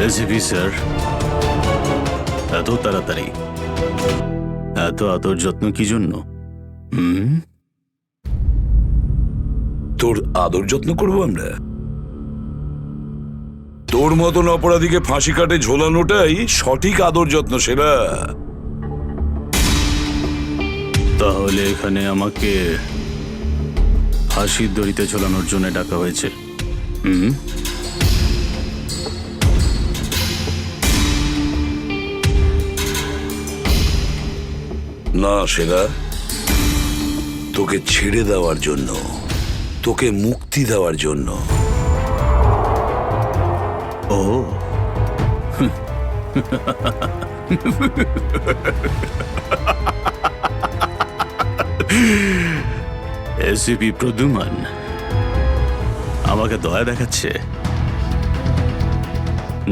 ACP sir, এত তাড়াতাড়ি এত আদর যত্ন কি জন্য? তোর আদর যত্ন করবো আমরা? তোর মতন অপরাধীকে ফাঁসি কাটে ঝোলানোটাই সঠিক আদর যত্ন সেরা। তাহলে এখানে আমাকে ফাঁসির দড়িতে ঝোলানোর জন্য ডাকা হয়েছে? না সেরা, তোকে ছেড়ে দেওয়ার জন্য, তোকে মুক্তি দেওয়ার জন্য। ও এসিপি প্রদ্যুমান আমাকে দয়া দেখাচ্ছে?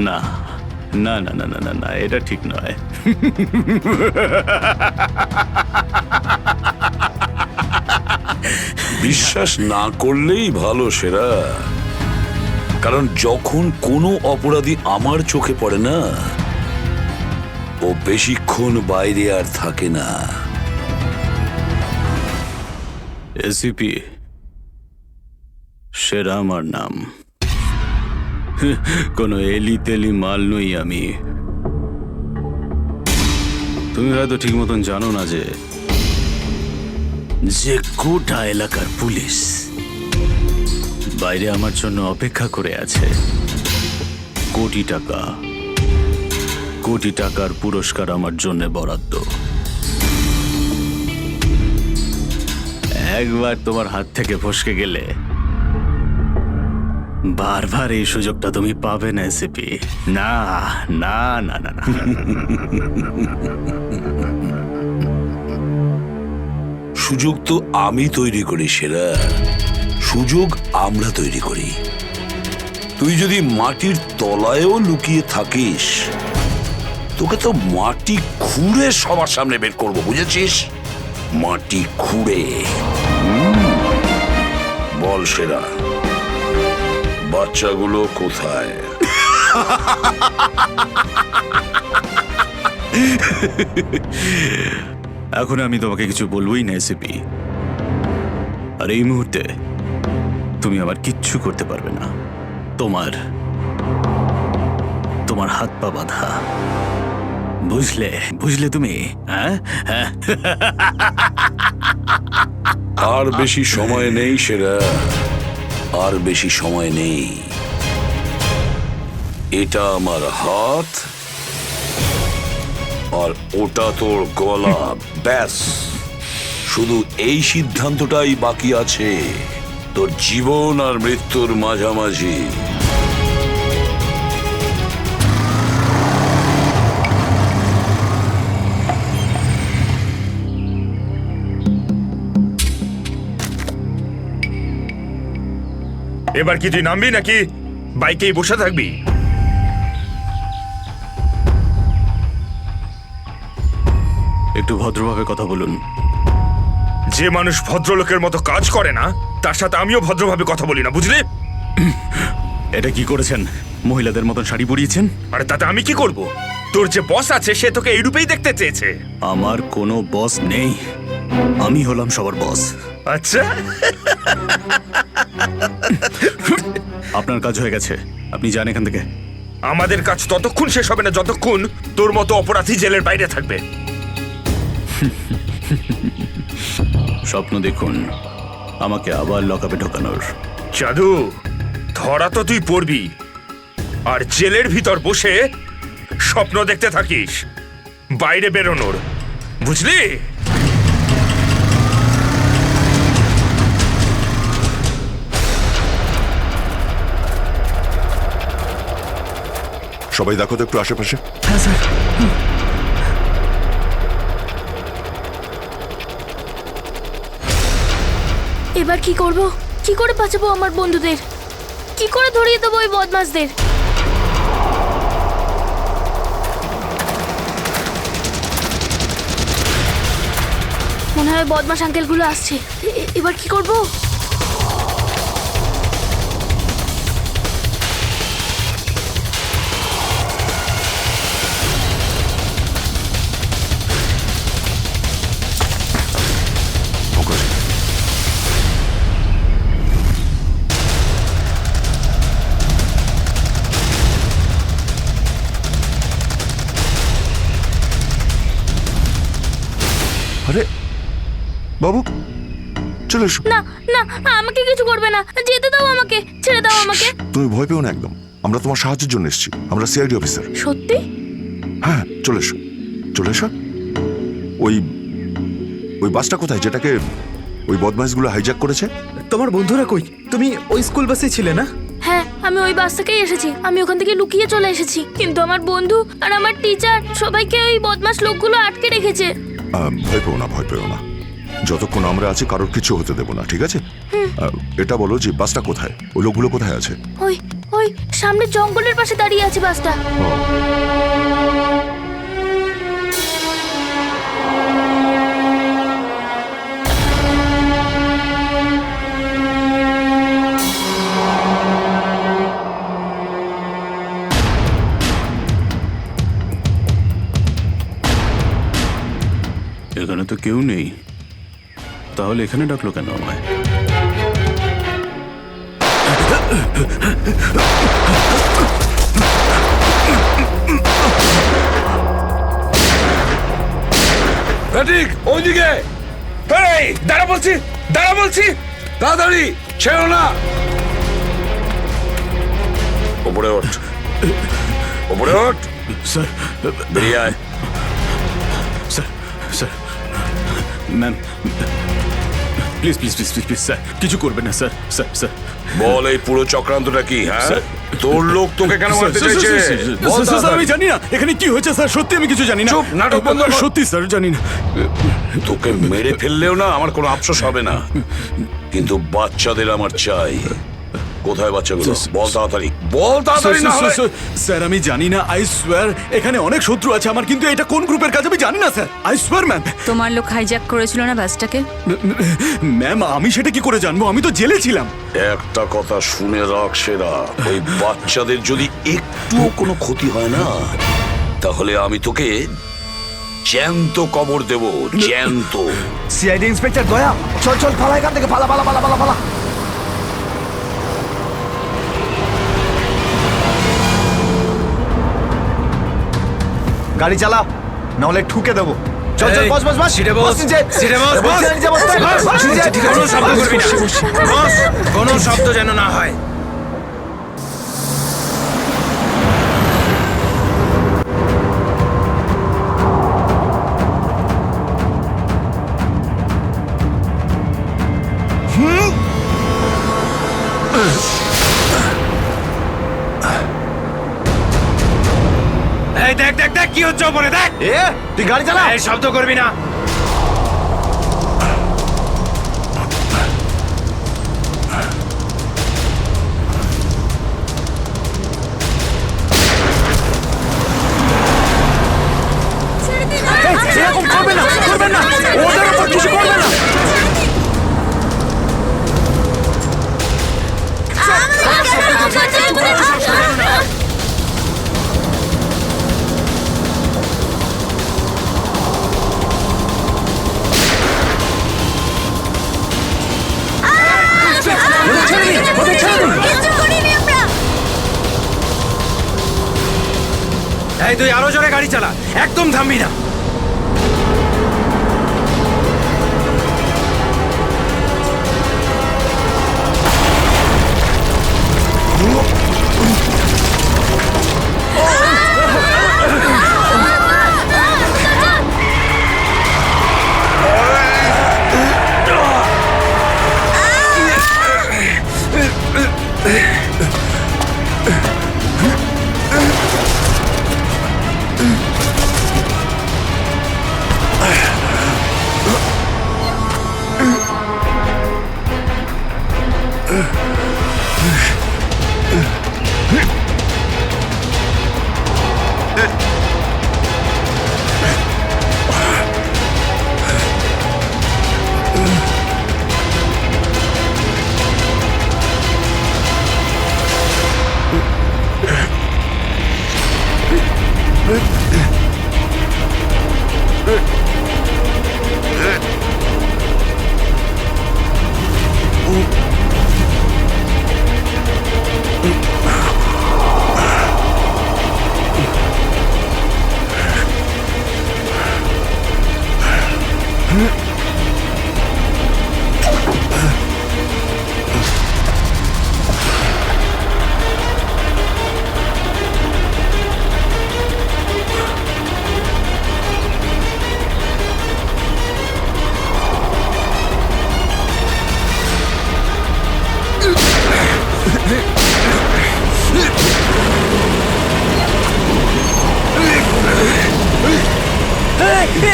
না না না না না না না, এটা ঠিক নয়। বিশ্বাস না করলেই ভালো সেরা, কারণ যখন কোনো অপরাধী আমার চোখে পড়ে না, ও বেশিক্ষণ বাইরে আর থাকে না। এসিপি সেরা আমার নাম, কোনো এলি তেলি মাল নই আমি। তুমি হয়তো ঠিক মতন জানো না যে গোটা এলাকার পুলিশ বাইরে আমার জন্য অপেক্ষা করে আছে। কোটি টাকার পুরস্কার আমার জন্য বরাদ্দ। একবার তোমার হাত থেকে ফসকে গেলে বারবার এই সুযোগটা তুমি পাবে না এসিপি। না না না না না। সুযোগ তো আমি তৈরি করি সেরা, সুযোগ আমরা তৈরি করি। তুই যদি মাটির তলায়ও লুকিয়ে থাকিস, তোকে তো মাটি খুঁড়ে সবার সামনে বের করবো, বুঝেছিস? মাটি খুঁড়ে। বল সেরা, বাচ্চাগুলো কোথায়? এখন আমি তোমাকে কিছু বলবোই না এসিপি, আর এই মুহূর্তে তুমি আমার কিচ্ছু করতে পারবে না। তোমার হাত পা বাঁধা, বুঝলে তুমি? হ্যাঁ হ্যাঁ। আর বেশি সময় নেই সেরা, আর বেশি সময় নেই। এটা আমার হাত, আর ওটা তোর গলা। ব্যাস, শুধু এই সিদ্ধান্তটাই বাকি আছে, তোর জীবন আর মৃত্যুর মাঝামাঝি। এবার কি তুই নামবি নাকি বাইকেই বসে থাকবি? একটু ভদ্রভাবে কথা বলুন। যে মানুষ ভদ্রলোকের মতো কাজ করে না, তার সাথে আমিও ভদ্রভাবে কথা বলি না, বুঝলি? এটা কি করেছেন? মহিলাদের মতন শাড়ি পরিয়েছেন। আরে তাতে আমি কি করব? তোর যে বস আছে সে তোকে এই রূপেই দেখতে চেয়েছে। আমার কোনো বস নেই, আমি হলাম সবার বস। আচ্ছা, আপনার কাজ হয়ে গেছে, আপনি যান এখান থেকে। আমাদের কাজ ততক্ষণ শেষ হবে না যতক্ষণ তোর মতো অপরাধী জেলের বাইরে থাকবে। স্বপ্ন দেখুন আমাকে আবার লকআপে ঢোকানোর। জাদু, ধরা তো তুই পড়বি, আর জেলের ভিতর বসে স্বপ্ন দেখতে থাকিস বাইরে বেরোনোর, বুঝলি? সবাই দেখো তো একটু আশেপাশে। হ্যাঁ স্যার। এবার কি করব? কি করে বাঁচাবো আমার বন্ধুদের? কি করে ধরিয়ে দেবো ওই বদমাশদের? মনে হয় বদমাশ আঙ্কেলগুলো আসছে। এবার কি করব? আরে বাবু চলে এসো। না না, আমাকে কিছু করবে না, যেতে দাও আমাকে, ছেড়ে দাও আমাকে। তুমি ভয় পেও না একদম, আমরা তোমার সাহায্যের জন্য এসেছি, আমরা সিআইডি অফিসার। সত্যি? হ্যাঁ চলে এসো, চলে এসো। ওই ওই বাসটা কোথায় যেটাকে ওই বদমাইশগুলো হাইজ্যাক করেছে? তোমার বন্ধুরা কই? তুমি ওই স্কুল বাসে ছিলে না? হ্যাঁ, আমি ওই বাস থেকেই এসেছি। আমি ওখান থেকে লুকিয়ে চলে এসেছি, কিন্তু আমার বন্ধু আর আমার টিচার সবাইকে ওই বদমাশ লোকগুলো আটকে রেখেছে। ভয় পেও না, ভয় পেও না, যতক্ষণ আমরা আছি কারোর কিছু হতে দেবো না, ঠিক আছে? এটা বলো যে বাসটা কোথায়, ওই লোকগুলো কোথায় আছে? ওই ওই সামনে জঙ্গলের পাশে দাঁড়িয়ে আছে বাসটা। এখানে তো কেউ নেই, তাহলে এখানে ডাকলো কেন আমায়? ঠিক ওইদিকে, এই দাঁড়া বলছি, দাঁড়া বলছি। তাড়াতাড়ি ছেড়ো না। ওপরে ওঠ, ওপরে ওঠ, স্যার, বেরিয়ে আয়। Sir, sir, ma'am, please please please please please sir, কিছু করবেন না স্যার, স্যার, স্যার। বল এই পুরো চক্রান্তটা কি? হ্যাঁ, স্যার। তোর লোক তোকে কেন মারতে স্যার, চাইছে? স্যার, স্যার, বল স্যার, স্যার, আমি তাড়াতাড়ি। জানি না এখানে কি হয়েছে স্যার, সত্যি আমি কিছু জানি না। চুপ, নাটক বন্ধ কর। সত্যি স্যার জানি না। তোকে মেরে ফেললেও না আমার কোনো আফসোস হবে না, কিন্তু বাচ্চাদের আমার চাই। কোথায় বাচ্চাগুলো? বল তাড়াতাড়ি, বল তাড়াতাড়ি, না হলে স্যার আমি জানি না, আই সোয়ার এখানে অনেক শত্রু আছে আমার, কিন্তু এটা কোন গ্রুপের কাজ আমি জানি না স্যার, আই সোয়ার ম্যাম। তোমার লোক হাইজ্যাক করেছিল না বাসটাকে? ম্যাম আমি সেটা কি করে জানবো, আমি তো জেলে ছিলাম। একটা কথা শুনে রাখ সেরা, ওই বাচ্চাদের যদি একটুও কোনো ক্ষতি হয় না, তাহলে আমি তোকে জ্যান্ত কবর দেব, জ্যান্ত। সিআইডি ইন্সপেক্টর দয়া, চল চল পালা এখান থেকে, পালা পালা পালা পালা পালা। গাড়ি চালা, না হলে ঠুকে দেবো। চল চল, বস বস বস, সিটে বস, নিচে। সিটে বস, বস। নিচে বস, বস, নিচে। কোনো শব্দ করবি না, বস, কোনো শব্দ যেন না হয়। এই দেখ দেখ দেখ কি হচ্ছে ওপরে, দেখ। এ তুই গাড়ি চালা। এই শব্দ করবি না। এরকম করবে না, করবে না, ওদের উপর কিছু করবে না। এই তুই আরো জোরে গাড়ি চালা, একদম থামবি না।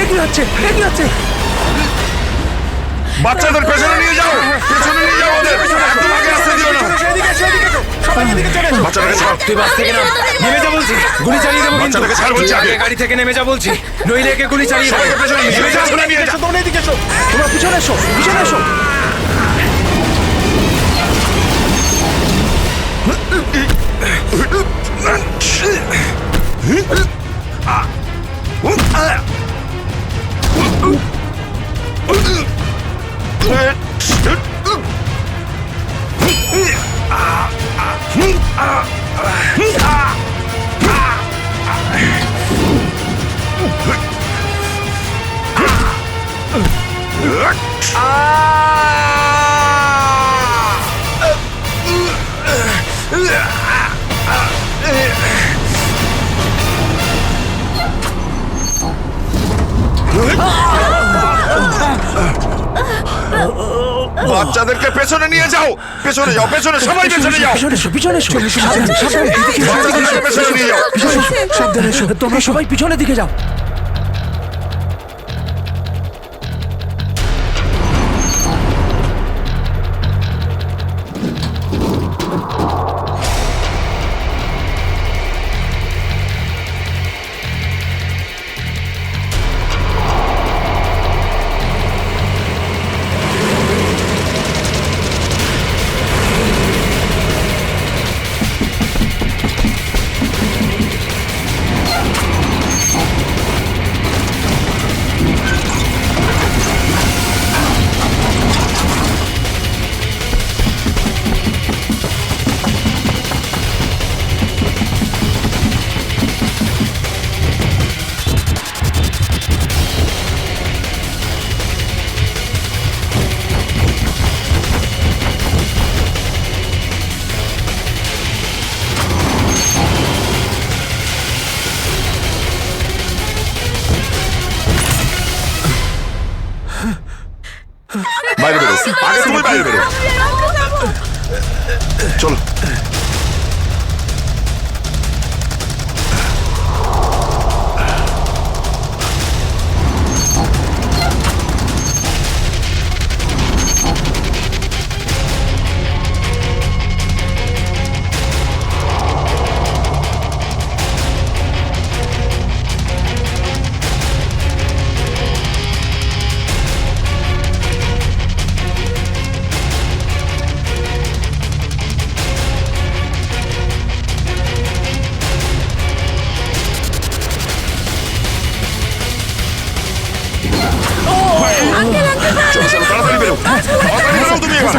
কি হচ্ছে কি হচ্ছে? বাচ্চাদের পেছনে নিয়ে যাও, পেছনে নিয়ে যাও ওদের, একদম আগে আসতে দিও না। বাচ্চাটাকে ছাড়, তুই বাস থেকে নাম, নেমে যা বলছি, গুলি চালিয়ে দেবো কিন্তু। বাচ্চাটাকে ছাড় বলছি আগে। গাড়ি থেকে নেমে যা বলছি, নইলে একে গুলি চালিয়ে দেবো। সবাইকে পেছনে নিয়ে যাও, পেছনে নিয়ে যাও। তোমরা এদিকে এসো, তোমরা পিছনে এসো, পিছনে এসো। বাচ্চাদেরকে পেছনে নিয়ে যাও, পেছনে যাও, পেছনে, সবাই পেছনে যাও। পিছনে এসো, পিছনে এসো, সাবধানে, সাবধানে, এদিকে এসো, বাচ্চাদেরকে পেছনে নিয়ে যাও। পিছনে এসো, সাবধানে এসো, তোমরা সবাই পিছনের দিকে যাও। বাইরে বেরো, আগে তুমি বাইরে বেরো। চলো। চলো, চলো, তাড়াতাড়ি বেরো, তাড়াতাড়ি বেরো তুমি এবার।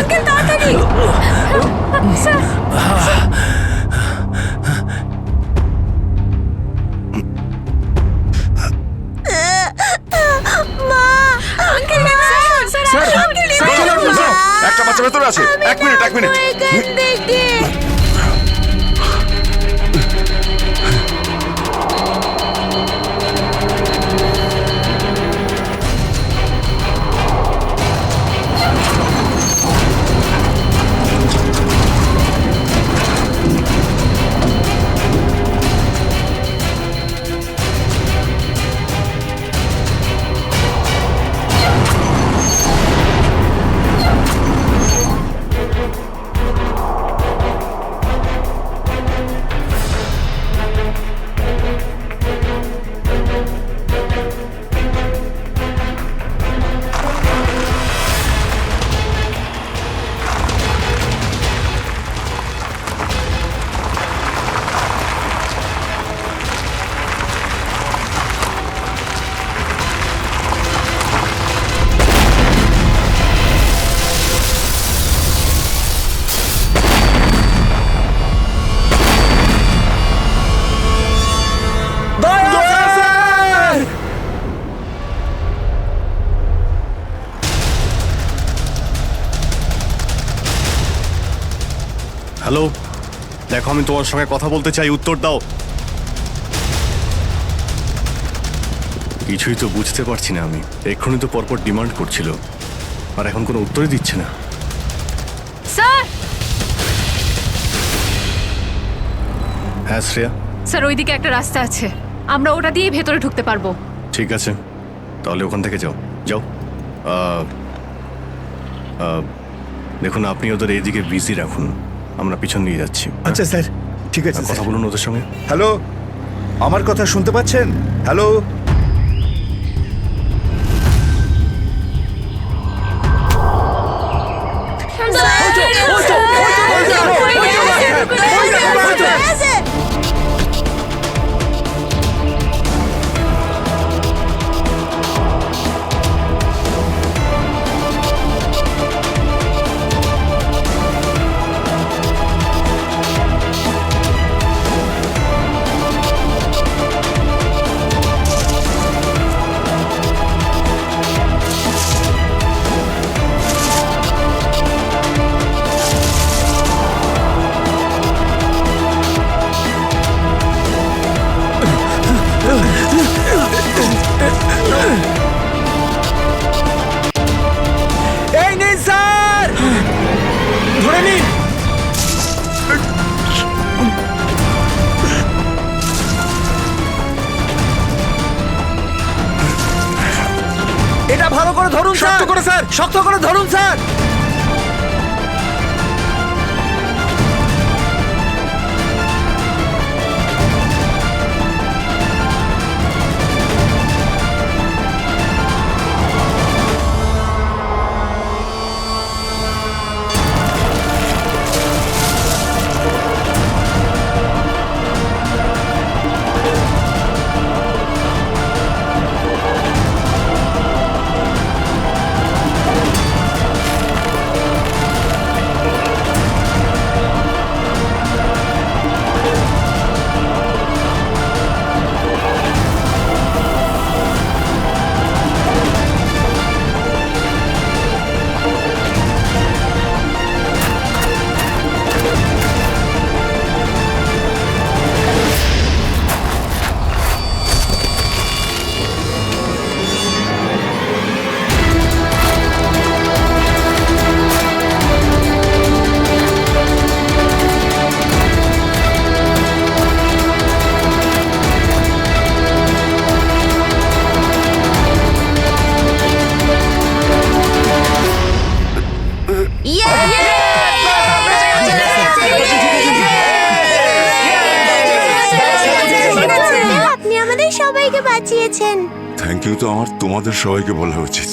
একটা বাচ্চা ভেতরে আছে, এক মিনিট, এক মিনিট। হ্যালো, দেখো আমি তোমার সঙ্গে কথা বলতে চাই, উত্তর দাও। কিছুই তো বুঝতে পারছি না আমি। এক্ষুনি তো পরপর ডিমান্ড করছিল, আর এখন কোনো উত্তরই দিচ্ছে না। স্যার, হ্যাঁ শ্রেয়া, স্যার ওইদিকে একটা রাস্তা আছে, আমরা ওটা দিয়েই ভেতরে ঢুকতে পারবো। ঠিক আছে, তাহলে ওখান থেকে যাও যাও। আহ, আহ, দেখুন আপনি ওদের এইদিকে বিজি রাখুন, আমরা পিছন নিয়ে যাচ্ছি। আচ্ছা স্যার, ঠিক আছে। কথা বলুন ওদের সঙ্গে। হ্যালো, আমার কথা শুনতে পাচ্ছেন? হ্যালো, এই নিন স্যার, ধরে নিন। এটা ভালো করে ধরুন, শক্ত করে স্যার, শক্ত করে ধরুন স্যার। আপনি আমাদের সবাইকে বাঁচিয়েছেন। থ্যাংক ইউ তো আমার তোমাদের সবাইকে বলা উচিত।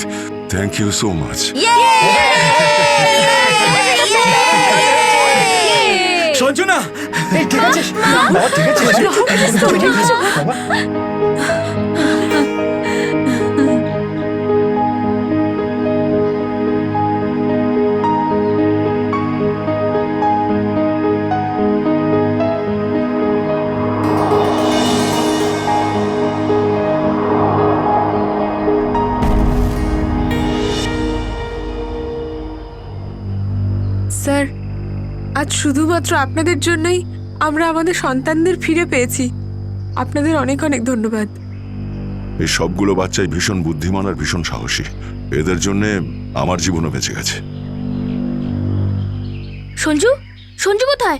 Thank you so much. Sanju না, ঠিক আছে বাবা, ঠিক আছে। স্যার, আজ শুধুমাত্র আপনাদের জন্যই আমরা আমাদের সন্তানদের ফিরে পেয়েছি। আপনাদের অনেক অনেক ধন্যবাদ। এই সবগুলো বাচ্চাই ভীষণ বুদ্ধিমান আর ভীষণ সাহসী। এদের জন্য আমার জীবনও বেঁচে গেছে। সঞ্জু, সঞ্জু কোথায়?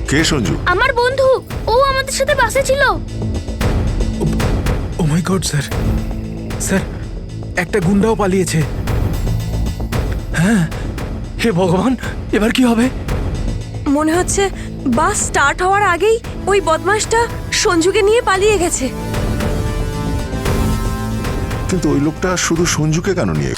কে সঞ্জু? আমার বন্ধু, ও আমাদের সাথে বাসে ছিল। ও মাই গড স্যার, স্যার একটা গুন্ডাও পালিয়েছে। হ্যাঁ, হে ভগবান, এবার কি হবে? মনে হচ্ছে বাস স্টার্ট হওয়ার আগেই ওই বদমাশটা সঞ্জুকে নিয়ে পালিয়ে গেছে। কিন্তু ওই লোকটা শুধু সঞ্জুকে কেন নিয়ে?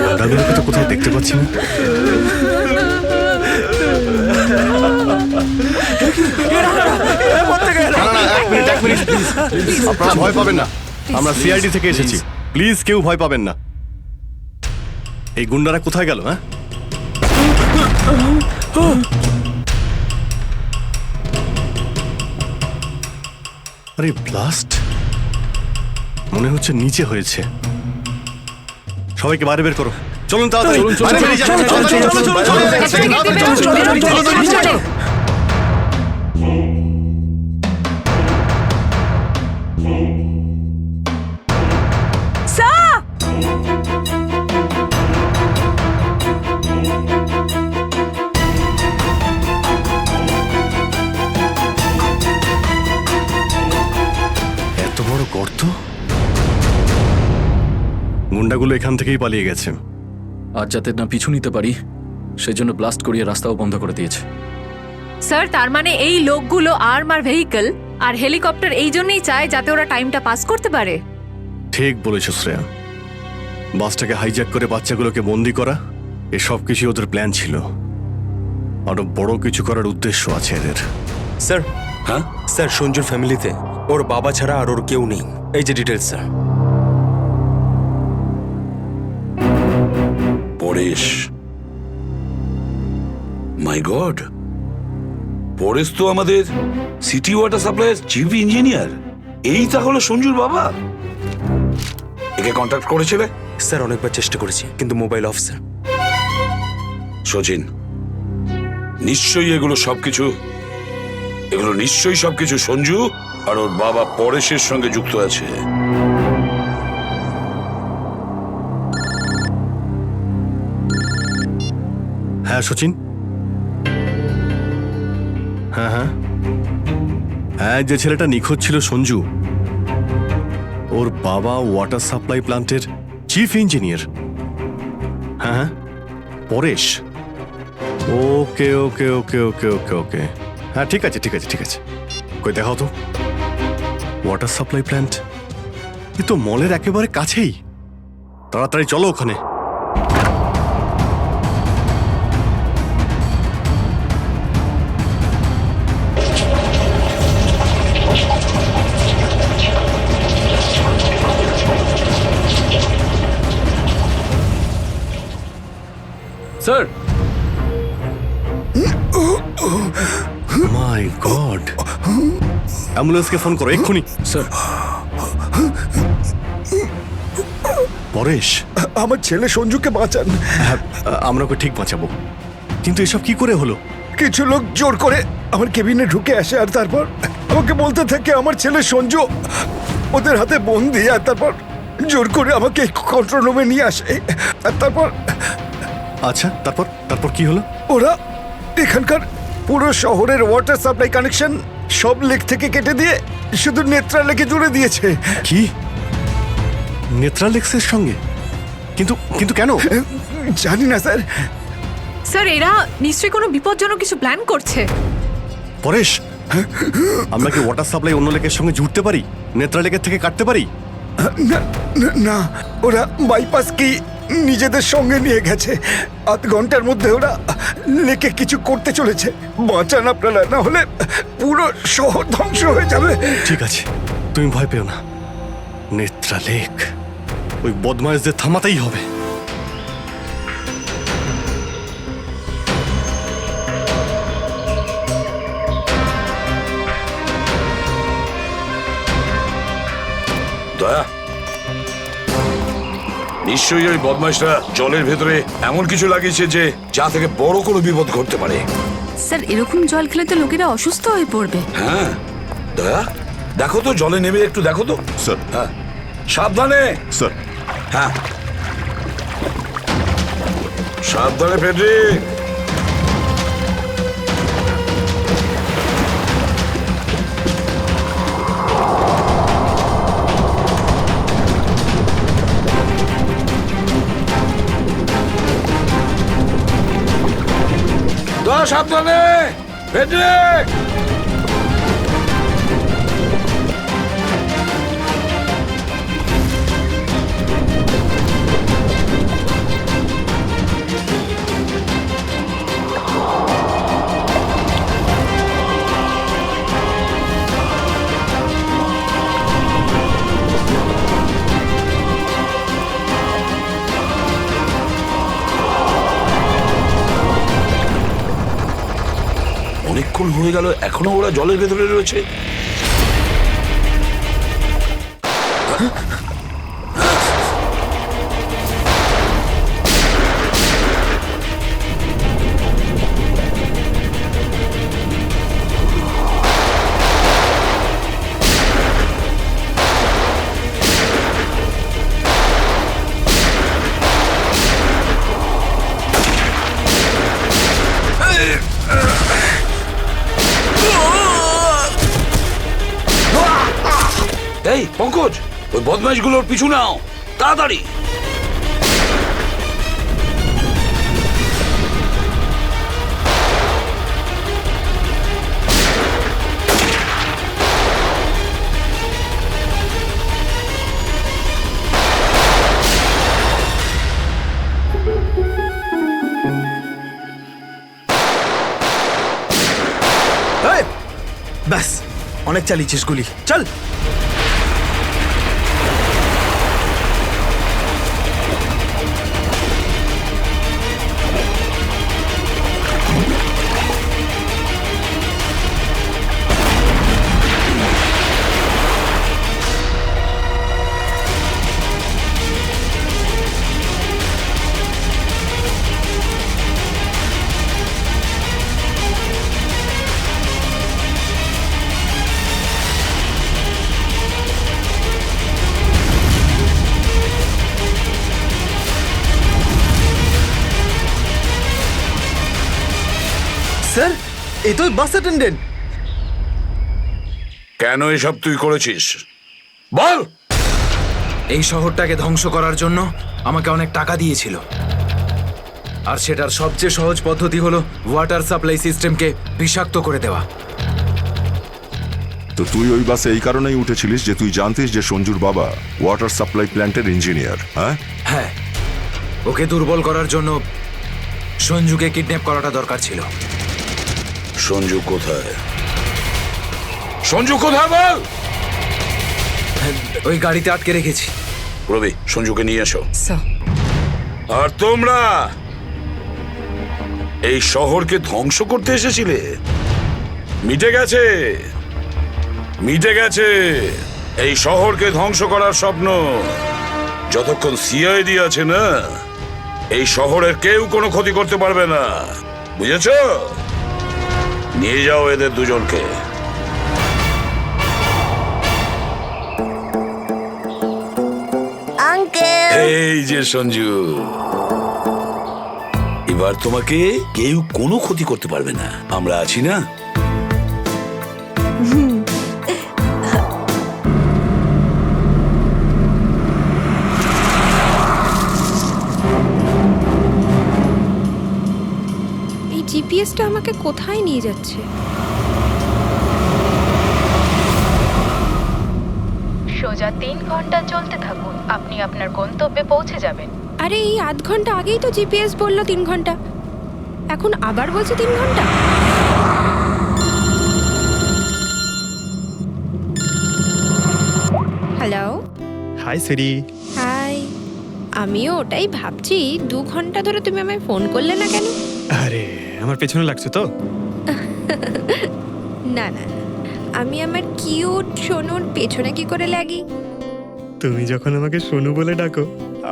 দাদাগুলোকে তো কোথাও দেখতে পাচ্ছি না। এক মিনিট, আপনারা ভয় পাবেন না, আমরা সিআইডি থেকে এসেছি, প্লিজ কেউ ভয় পাবেন না। এই গুন্ডারা কোথায় গেল? হ্যাঁ, আরে ব্লাস্ট মনে হচ্ছে নিচে হয়েছে। সবাইকে বাইরে বের করো, চলুন তাড়াতাড়ি বাইরে বেরিয়ে যান। এত বড় গর্ত! গুন্ডাগুলো এখান থেকেই পালিয়ে গেছে। আর যাতে না পিছু নিতে পারি সেই জন্য ব্লাস্ট করিয়ে রাস্তাও বন্ধ করে দিয়েছে। স্যার, তার মানে এই লোকগুলো আর্মার ভেহিকল আর হেলিকপ্টার এই জন্যই চায় যাতে ওরা টাইমটা পাস করতে পারে। ঠিক বলেছ শ্রেয়া, বাসটাকে হাইজ্যাক করে বাচ্চাগুলোকে বন্দি করা, এসব কিছু ওদের প্ল্যান ছিল। আরো বড় কিছু করার উদ্দেশ্য আছে এদের। স্যার, হ্যাঁ স্যার সঞ্জুর ফ্যামিলিতে ওর বাবা ছাড়া আর ওর কেউ নেই। এই যে ডিটেলস স্যার। পরেশ, মাই গড, পরেশ তো আমাদের সিটি ওয়াটার সাপ্লাইয়ের চিফ ইঞ্জিনিয়ার। এই তাহলে সঞ্জুর বাবা। একে কন্ট্যাক্ট করেছিলে? স্যার অনেকবার চেষ্টা করেছি কিন্তু মোবাইল অফ স্যার। সচিন, নিশ্চয়ই এগুলো সবকিছু সঞ্জু আর ওর বাবা পরেশের সঙ্গে যুক্ত আছে। হ্যাঁ সচিন, হ্যাঁ হ্যাঁ হ্যাঁ, যে ছেলেটা নিখোঁজ ছিল সঞ্জু, ওর বাবা ওয়াটার সাপ্লাই প্ল্যান্টের চিফ ইঞ্জিনিয়ার। হ্যাঁ হ্যাঁ, পরেশ। ওকে ওকে ওকে ওকে ওকে ওকে, হ্যাঁ ঠিক আছে ঠিক আছে ঠিক আছে। কই দেখাও তো ওয়াটার সাপ্লাই প্ল্যান্ট। এ তো মলের একেবারে কাছেই। তাড়াতাড়ি চলো ওখানে। স্যার, মাই গড, অ্যাম্বুলেন্সকে ফোন করো এক্ষুনি। স্যার পরেশ, আমার ছেলে সঞ্জুকে বাঁচান। হ্যাঁ, আমরা ওকে ঠিক বাঁচাবো, কিন্তু এসব কি করে হলো? কিছু লোক জোর করে আমার কেবিনে ঢুকে আসে আর তারপর আমাকে বলতে থাকে আমার ছেলে সঞ্জু ওদের হাতে বন্দি। আর তারপর জোর করে আমাকে কন্ট্রোল রুমে নিয়ে আসে। আর তারপর আচ্ছা, তারপর তারপর কি হলো? ওরা এখানকার পুরো শহরের ওয়াটার সাপ্লাই কানেকশন সব লেক থেকে কেটে দিয়ে শুধু নেত্রা লেকে জুড়ে দিয়েছে। কি, নেত্রালেক্সের সঙ্গে? কিন্তু কিন্তু কেন? জানি না স্যার। স্যার, এরা নিশ্চয়ই কোনো বিপজ্জনক কিছু প্ল্যান করছে। পরেশ, আমরা কি ওয়াটার সাপ্লাই অন্য লেকের সঙ্গে জুড়তে পারি? নেত্রালেকের থেকে কাটতে পারি? না না, না, ওরা বাইপাস কি নিজেদের সঙ্গে নিয়ে গেছে। আধ ঘন্টার মধ্যে ওরা লেকে কিছু করতে চলেছে। বাঁচান আপনারা, না হলে পুরো শহর ধ্বংস হয়ে যাবে। ঠিক আছে, তুমি ভয় পেও না। নেত্রালেক, ওই বদমাইশদের থামাতেই হবে। দয়া, নিশ্চয়ই ওই বদমাইশরা জলের ভেতরে এমন কিছু লাগিয়েছে যে যা থেকে বড় কোনো বিপদ ঘটতে পারে। স্যার, এরকম জল খেলে তো লোকেরা অসুস্থ হয়ে পড়বে। হ্যাঁ দয়া, দেখো তো জলে নেমে একটু দেখো তো। স্যার। হ্যাঁ, সাবধানে। স্যার। হ্যাঁ, সাবধানে ফেডরিক। দয়া, সাবধানে ফেডরিক। এতক্ষণ হয়ে গেল এখনো ওরা জলের ভেতরে রয়েছে। এই পঙ্কজ, ওই বদমাইশগুলোর পিছু নাও তাড়াতাড়ি। ব্যাস, অনেক চালিয়েছিস গুলি, চল। স্যার, এই তো বাস অ্যাটেন্ডেন্ট। কেন এসব তুই করেছিস বল? এই শহরটাকে ধ্বংস করার জন্য আমাকে অনেক টাকা দিয়েছিল, আর সেটার সবচেয়ে সহজ পদ্ধতি হলো ওয়াটার সাপ্লাই সিস্টেমকে বিষাক্ত করে দেওয়া। তো তুই ওই বাসে এই কারণেই উঠেছিলিস যে তুই জানতিস যে সঞ্জুর বাবা ওয়াটার সাপ্লাই প্ল্যান্টের ইঞ্জিনিয়ার? হ্যাঁ হ্যাঁ, ওকে দুর্বল করার জন্য সঞ্জুকে কিডন্যাপ করাটা দরকার ছিল। সঞ্জু কোথায়? সঞ্জু কোথায় বল? ওই গাড়িতে আটকে রেখেছি। রবি, সঞ্জুকে নিয়ে এসো। স্যার, আর তোমরা এই শহরকে ধ্বংস করতে এসেছিলে? মিটে গেছে, মিটে গেছে এই শহরকে ধ্বংস করার স্বপ্ন। যতক্ষণ সিআইডি আছে না, এই শহরের কেউ কোনো ক্ষতি করতে পারবে না, বুঝেছ? নিয়ে যাও এদের দুজনকে। আঙ্কেল, এই যে সঞ্জু, এবার তোমাকে কেউ কোনো ক্ষতি করতে পারবে না, আমরা আছি না? এই জিপিএসটা আমাকে কোথায় নিয়ে যাচ্ছে? সোজা 3 ঘন্টা চলতে থাকুন, আপনি আপনার গন্তব্যে পৌঁছে যাবেন। আরে এই আধ ঘন্টা আগেই তো জিপিএস বললো 3 ঘন্টা, এখন আবার বলছে 3 ঘন্টা। হ্যালো, হাই সিরি। হাই। আমিও ওটাই ভাবছি, 2 ঘন্টা ধরে তুমি আমায় ফোন করলে না কেন? আরে আমার পেছনে লাগছে তো। না না, আমি আমার কিউট সোনুর পেছনে কি করে লাগি? তুমি যখন আমাকে সোনু বলে ডাকো,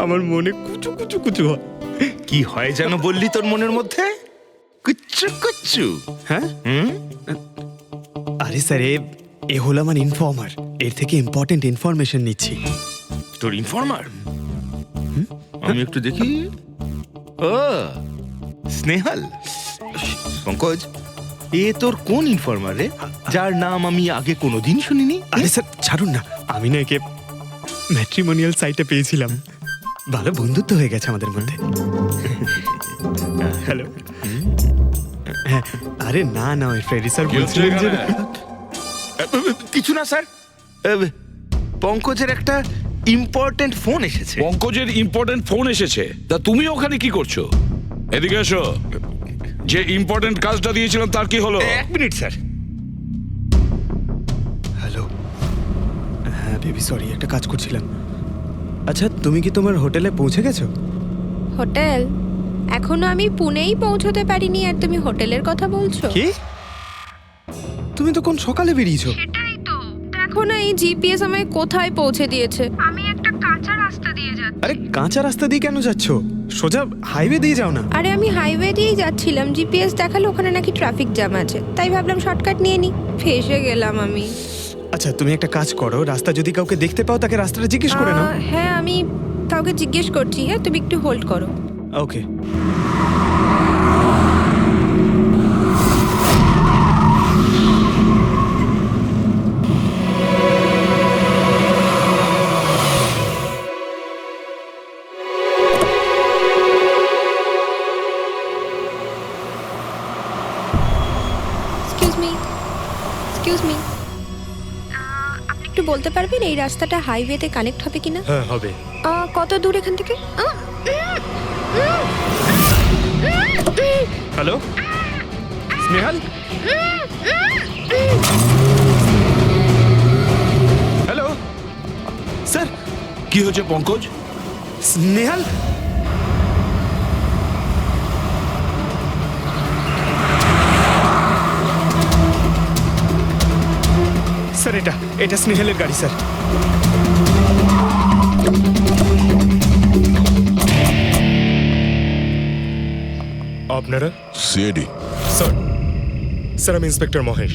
আমার মনে কুচু কুচু কুচু হয়। কি হয় যেন বললি তোর মনের মধ্যে? কুচ্চু কুচ্চু। হ্যাঁ, আরে স্যার, এ হলো আমার ইনফর্মার, এর থেকে ইম্পর্টেন্ট ইনফরমেশন নিচ্ছি। তোর ইনফর্মার? আমি একটু দেখি। ও স্নেহাল, পঙ্কজ, এ তোর কোন ইনফর্মার রে, যার নাম আমি আগে কোনোদিন শুনিনি? আরে স্যার ছাড়ুন না, আমি না একে ম্যাট্রিমোনিয়াল সাইটে পেয়েছিলাম, ভালো বন্ধুত্ব হয়ে গেছে আমাদের মধ্যে। হ্যালো। হ্যাঁ, আরে না না, ওই ফ্রেডি স্যার বলছিলেন যে কিছু না স্যার, পঙ্কজের একটা ইম্পর্টেন্ট ফোন এসেছে। পঙ্কজের ইম্পর্টেন্ট ফোন এসেছে? তা তুমি ওখানে কি করছো? এদিকে এসো। যে ইম্পর্টেন্ট কাজটা দিয়েছিলাম তার কি হলো? 1 মিনিট স্যার। হ্যালো। হ্যাঁ বেবি, সরি, একটা কাজ করছিলাম। আচ্ছা, তুমি কি তোমার হোটেলে পৌঁছে গেছো? হোটেল? এখনো আমি পুনেই পৌঁছতে পারিনি আর তুমি হোটেলের কথা বলছো? কি? তুমি তো কোন সকালে বেরিয়েছো। সেটাই তো দেখো না, এই জিপিএস আমায় কোথায় পৌঁছে দিয়েছে। আমি একটা কাঁচা রাস্তা দিয়ে যাচ্ছি। আরে কাঁচা রাস্তা দিয়ে কেন যাচ্ছ? সোজা হাইওয়ে দিয়ে যাও না। আরে আমি হাইওয়ে দিয়েই যাচ্ছিলাম, জিপিএস দেখালো ওখানে নাকি ট্রাফিক জ্যাম আছে, তাই ভাবলাম শর্টকাট নিয়ে নি। ফেসে গেলাম আমি। আচ্ছা তুমি একটা কাজ করো, রাস্তা যদি কাউকে দেখতে পাও তাকে রাস্তাটা জিজ্ঞেস করে নাও। হ্যাঁ আমি কাউকে জিজ্ঞেস করছি। হ্যাঁ তুমি একটু হোল্ড করো। ওকে। এক্সকিউজ মি, আপনি একটু বলতে পারবেন এই রাস্তাটা হাইওয়েতে কানেক্ট হবে কিনা? হ্যাঁ হবে। কত দূর এখান থেকে? হ্যালো স্নেহাল? Hello sir. কি হয়েছে পঙ্কজ? স্নেহাল স্যার, এটা স্নেহালের গাড়ি স্যার। আপনারা? সিআইডি। স্যার আমি ইন্সপেক্টর মহেশ,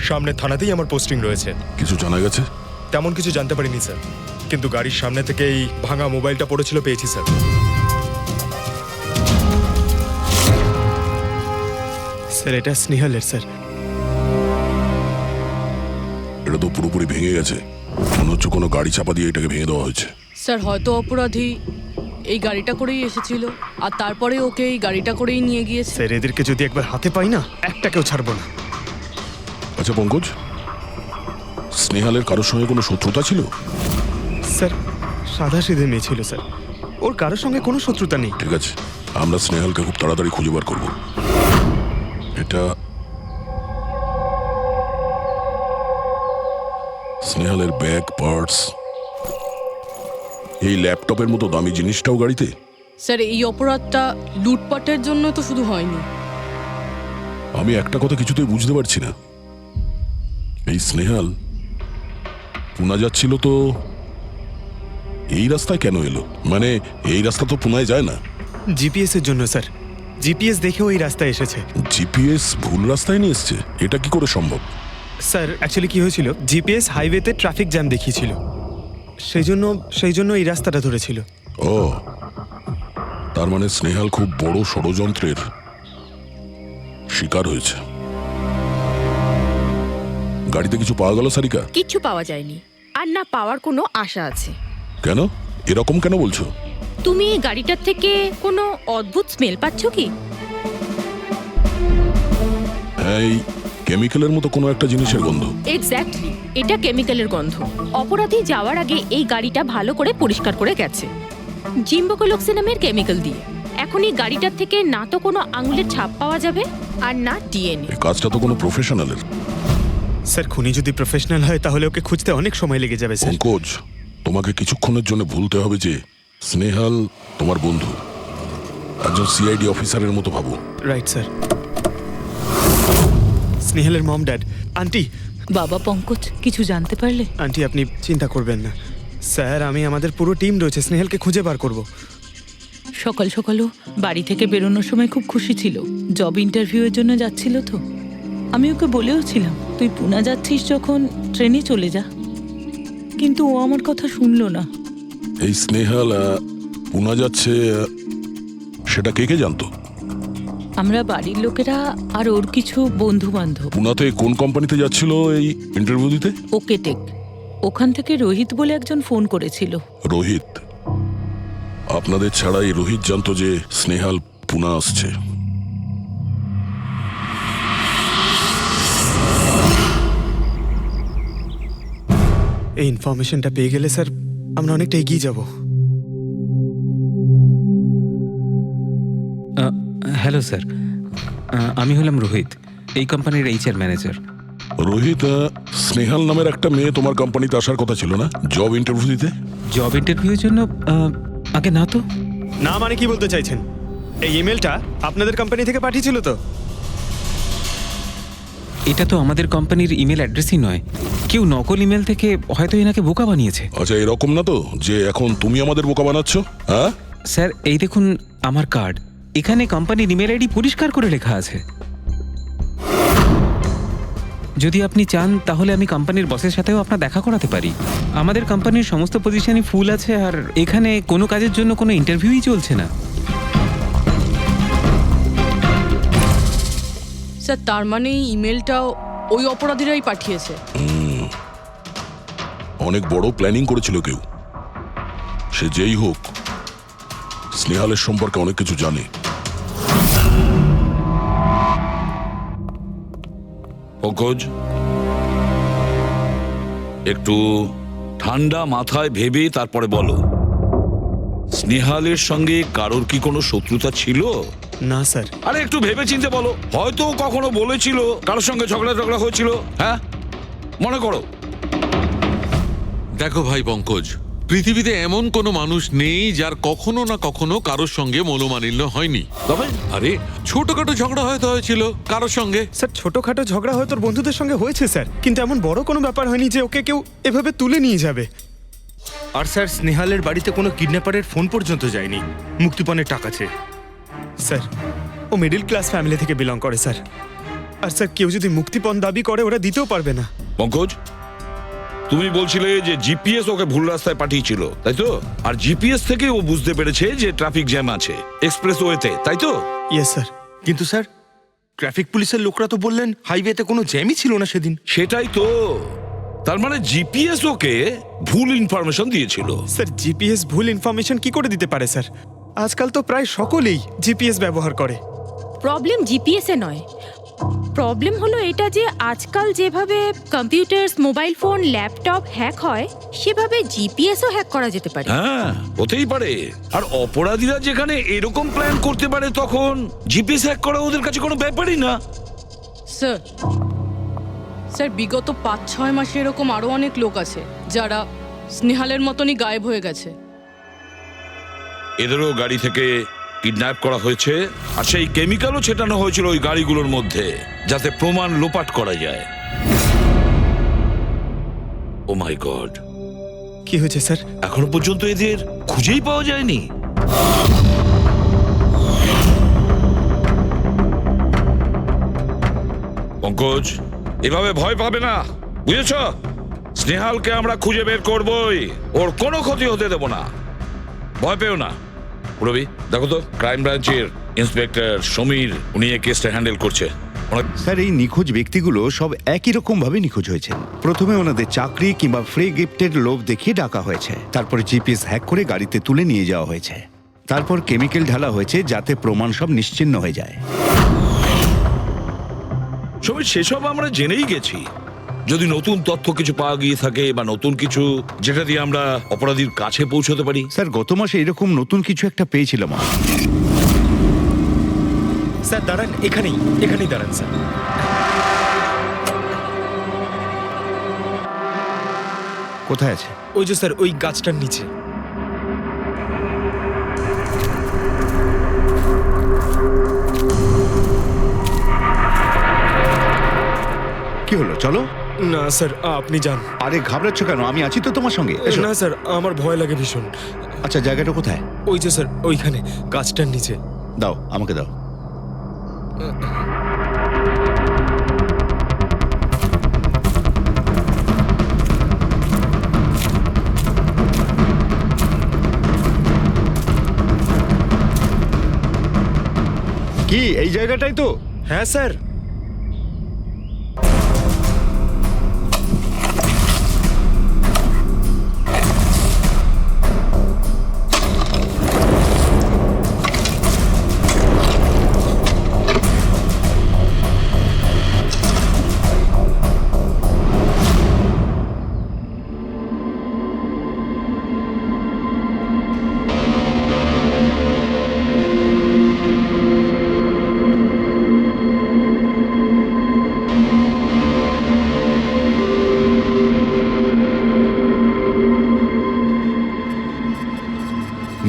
সামনে থানাতেই আমার পোস্টিং রয়েছে। কিছু জানা গেছে? তেমন কিছু জানতে পারিনি স্যার, কিন্তু গাড়ির সামনে থেকে এই ভাঙা মোবাইলটা পড়েছিল, পেয়েছি স্যার। স্যার এটা স্নেহালের স্যার। এটা তো পুরোপুরি ভেঙে গেছে, মনে হচ্ছে কোনো গাড়ি চাপা দিয়ে এটাকে ভেঙে দেওয়া হয়েছে। স্যার হয়তো অপরাধী এই গাড়িটা করেই এসেছিল আর তারপরে ওকে এই গাড়িটা করেই নিয়ে গিয়েছে। স্যার এদেরকে যদি একবার হাতে পাই না, একটাকেও ছাড়বো না। আচ্ছা পঙ্কজ, স্নেহালের কারোর সঙ্গে কোনো শত্রুতা ছিল? স্যার সাদা সিধে মেয়ে ছিল স্যার, ওর কারোর সঙ্গে কোনো শত্রুতা নেই। ঠিক আছে, আমরা স্নেহালকে খুব তাড়াতাড়ি খুঁজে বার করবো। এটা স্নেহালের ব্যাগ, পার্টস, এই ল্যাপটপের মতো দামি জিনিসটাও গাড়িতে? স্যার এই অপরাধটা লুটপাটের জন্য তো শুধু হয়নি। আমি একটা কথা কিছুতেই বুঝতে পারছি না, এই স্নেহাল পুনা যাচ্ছিল তো এই রাস্তায় কেন এলো? মানে এই রাস্তা তো পুনায় যায় না। জিপিএস এর জন্য স্যার, জিপিএস দেখে ওই রাস্তায় এসেছে। জিপিএস ভুল রাস্তায় নিয়ে এসছে, এটা কি করে সম্ভব? স্যার অ্যাকচুয়ালি কি হয়েছিল, জিপিএস হাইওয়েতে ট্রাফিক জ্যাম দেখিয়েছিল, সেই জন্য এই রাস্তাটা ধরেছিল। ও, তার মানে স্নেহাল খুব বড় ষড়যন্ত্রের শিকার হয়েছে। গাড়িতে কিছু পাওয়া গেল সারিকা? কিচ্ছু পাওয়া যায়নি, আর না পাওয়ার কোনো আশা আছে। কেন এরকম কেন বলছো? তুমি এই গাড়িটার থেকে কোনো অদ্ভুত স্মেল পাচ্ছ কি? হ্যাঁ, এই কেমিক্যালের মতো কোনো একটা জিনিসের গন্ধ। এক্স্যাক্টলি, এটা কেমিক্যালের গন্ধ। অপরাধী যাওয়ার আগে এই গাড়িটা ভালো করে পরিষ্কার করে গেছে জিম্বোকোলক্সি নামের কেমিক্যাল দিয়ে। এখন এই গাড়িটার থেকে না তো কোনো আঙুলের ছাপ পাওয়া যাবে আর না ডিএনএ। এই কাজটা তো কোনো প্রফেশনালের। স্যার খুনি যদি প্রফেশনাল হয় তাহলে ওকে খুঁজতে অনেক সময় লেগে যাবে স্যার। পঙ্কজ, তোমাকে কিছুক্ষণের জন্য ভুলতে হবে যে স্নেহাল তোমার বন্ধু, একজন সিআইডি অফিসারের মতো ভাবো। Right sir. স্নেহালের মম ড্যাড, আন্টি। বাবা পঙ্কজ, কিছু জানতে পারলে? আন্টি আপনি চিন্তা করবেন না স্যার, আমি আমাদের পুরো টিম রয়েছে, স্নেহালকে খুঁজে বার করব। সকাল সকালও বাড়ি থেকে বেরোনোর সময় খুব খুশি ছিল, জব ইন্টারভিউয়ের জন্য যাচ্ছিল তো। আমি ওকে বলেও ছিলাম তুই পুনা যাচ্ছিস যখন ট্রেনে চলে যা, কিন্তু ও আমার কথা শুনলো না। এই স্নেহাল পুনা যাচ্ছে সেটা কে কে জানতো? আমরা বাড়ির লোকেরা আর ওর কিছু বন্ধু বান্ধব। পুনাতে কোন কোম্পানিতে যাচ্ছিল এই ইন্টারভিউ দিতে? Okay take. ওখান থেকে রোহিত বলে একজন ফোন করেছিল। রোহিত? আপনাদের ছাড়া এই রোহিত জানতো যে স্নেহাল পুনা আসছে? এই ইনফরমেশনটা পেয়ে গেলে স্যার আমরা অনেকটা এগিয়ে যাব। হ্যালো স্যার, আমি হলাম রোহিত, এই কোম্পানির এইচআর ম্যানেজার। রোহিত, স্নেহাল নামের একটা মেয়ে তোমার কোম্পানিতে আসার কথা ছিল না জব ইন্টারভিউ দিতে? জব ইন্টারভিউর জন্য? আগে না তো। না মানে কি বলতে চাইছেন? এই ইমেলটা আপনাদের কোম্পানি থেকে পাঠিয়েছিল তো? এটা তো আমাদের কোম্পানির ইমেল অ্যাড্রেসই নয়। কেউ নকল ইমেল থেকে হয়তো এনাকে বোকা বানিয়েছে। আচ্ছা, এরকম না তো যে এখন তুমি আমাদের বোকা বানাচ্ছ? হ্যাঁ স্যার, এই দেখুন আমার কার্ড, এখানে কোম্পানির ইমেল আইডি পরিষ্কার করে লেখা আছে। যদি আপনি চান তাহলে আমি কোম্পানির বসের সাথেও আপনার দেখা করাতে পারি। আমাদের কোম্পানির সমস্ত পজিশনই ফুল আছে, আর এখানে কোনো কাজের জন্য কোনো ইন্টারভিউই চলছে না। স্যার, তার মানে এই ইমেলটাও ওই অপরাধীরাই পাঠিয়েছে। অনেক বড় প্ল্যানিং করেছিল কেউ। সে যেই হোক, স্নেহালের সম্পর্কে অনেক কিছু জানে। পঙ্কজ, একটু ঠান্ডা মাথায় ভেবে তারপরে বলো, স্নেহালের সঙ্গে কারোর কি কোনো শত্রুতা ছিল? না স্যার। আরে একটু ভেবে চিন্তে বলো, হয়তো কখনো বলেছিল কারোর সঙ্গে ঝগড়া হয়েছিল। হ্যাঁ, মনে করো। দেখো ভাই পঙ্কজ, পৃথিবীতে এমন কোনো মানুষ নেই যার কখনো না কখনো কারোর সঙ্গে মনোমালিন্য হয়নি। তবে আরে ছোটখাটো ঝগড়া হয়তো হয়েছিল কারোর সঙ্গে। স্যার, ছোটখাটো ঝগড়া হয়তো ওর বন্ধুদের সঙ্গে হয়েছে স্যার, কিন্তু এমন বড় কোনো ব্যাপার হয়নি যে ওকে কেউ এভাবে তুলে নিয়ে যাবে। আর স্যার, স্নেহালের বাড়িতে কোনো কিডন্যাপারের ফোন পর্যন্ত যায়নি মুক্তিপণের টাকা চেয়ে। স্যার, ও মিডল ক্লাস ফ্যামিলি থেকে বিলং করে স্যার। আর স্যার, কেউ যদি মুক্তিপণ দাবি করে ওরা দিতেও পারবে না। পঙ্কজ, তুমি বলছিলে যে জিপিএস ওকে ভুল রাস্তায় পাঠিয়েছিল, তাই তো? আর জিপিএস থেকে ও বুঝতে পেরেছে যে ট্রাফিক জ্যাম আছে এক্সপ্রেসওয়েতে, তাই তো? Yes sir. কিন্তু স্যার, ট্রাফিক পুলিশের লোকরা তো বললেন হাইওয়েতে কোনো জ্যামই ছিল না সেদিন। সেটাই তো, তার মানে জিপিএস ওকে ভুল ইনফরমেশন দিয়েছিল। স্যার, জিপিএস ভুল ইনফরমেশন কি করে দিতে পারে স্যার? আজকাল তো প্রায় সকলেই জিপিএস ব্যবহার করে। প্রবলেম জিপিএস এ নয়, প্রবলেম হলো এটা যে আজকাল যেভাবে computer, mobile phone, laptop hack হয়, সেভাবে জিপিএসও হ্যাক করা যেতে পারে। হ্যাঁ, হতেই পারে। আর অপরাধীরা যেখানে এরকম প্ল্যান করতে পারে, তখন জিপিএস হ্যাক করা ওদের কাছে কোনো ব্যাপারই না। স্যার, স্যার, বিগত 5-6 মাসে এরকম আরো অনেক লোক আছে যারা স্নেহালের মতনই গায়েব হয়ে গেছে। এদেরও গাড়ি থেকে কিডন্যাপ করা হয়েছে, আর সেই কেমিক্যালও ছেটানো হয়েছিল ওই গাড়িগুলোর মধ্যে, যাতে প্রমাণ লোপাট করা যায়। ও মাই গড, কি হয়েছে স্যার? এখনো পর্যন্ত এদের খুঁজেই পাওয়া যায়নি। পঙ্কজ, এভাবে ভয় পাবে না, বুঝেছ? স্নেহালকে আমরা খুঁজে বের করবই, ওর কোনো ক্ষতি হতে দেব না, ভয় পেও না। রবি, দেখো তো ক্রাইম ব্রাঞ্চের ইন্সপেক্টর সমীর, উনি এই কেসটা হ্যান্ডেল করছে। স্যার, এই নিখোঁজ ব্যক্তিগুলো সব একই রকম ভাবে নিখোঁজ হয়েছে। প্রথমে ওনাদের চাকরি কিংবা ফ্রি গিফটের লোভ দেখিয়ে ডাকা হয়েছে, তারপরে জিপিএস হ্যাক করে গাড়িতে তুলে নিয়ে যাওয়া হয়েছে, তারপর কেমিক্যাল ঢালা হয়েছে যাতে প্রমাণ সব নিশ্চিহ্ন হয়ে যায়। সমীর, সেসব আমরা জেনেই গেছি। যদি নতুন তথ্য কিছু পাওয়া গিয়ে থাকে বা নতুন কিছু যেটা দিয়ে আমরা অপরাধীর কাছে পৌঁছতে পারি। স্যার, গত মাসে এরকম নতুন কিছু একটা পেয়েছিলাম। স্যার দাঁড়ান, এখানেই দাঁড়ান স্যার। কোথায় আছে? ওই যে স্যার, ওই গাছটার নিচে। কি হলো, চলো। না স্যার, আপনি যান। আরে ঘাবড়াচ্ছ কেন? আমি আছি তো তোমার সঙ্গে। এসো। না স্যার, আমার ভয় লাগে ভীষণ। আচ্ছা, জায়গাটা কোথায়? ওই যে স্যার, ওইখানে গাছটার নিচে। দাও, আমাকে দাও। কি এই জায়গাটাই তো? হ্যাঁ স্যার।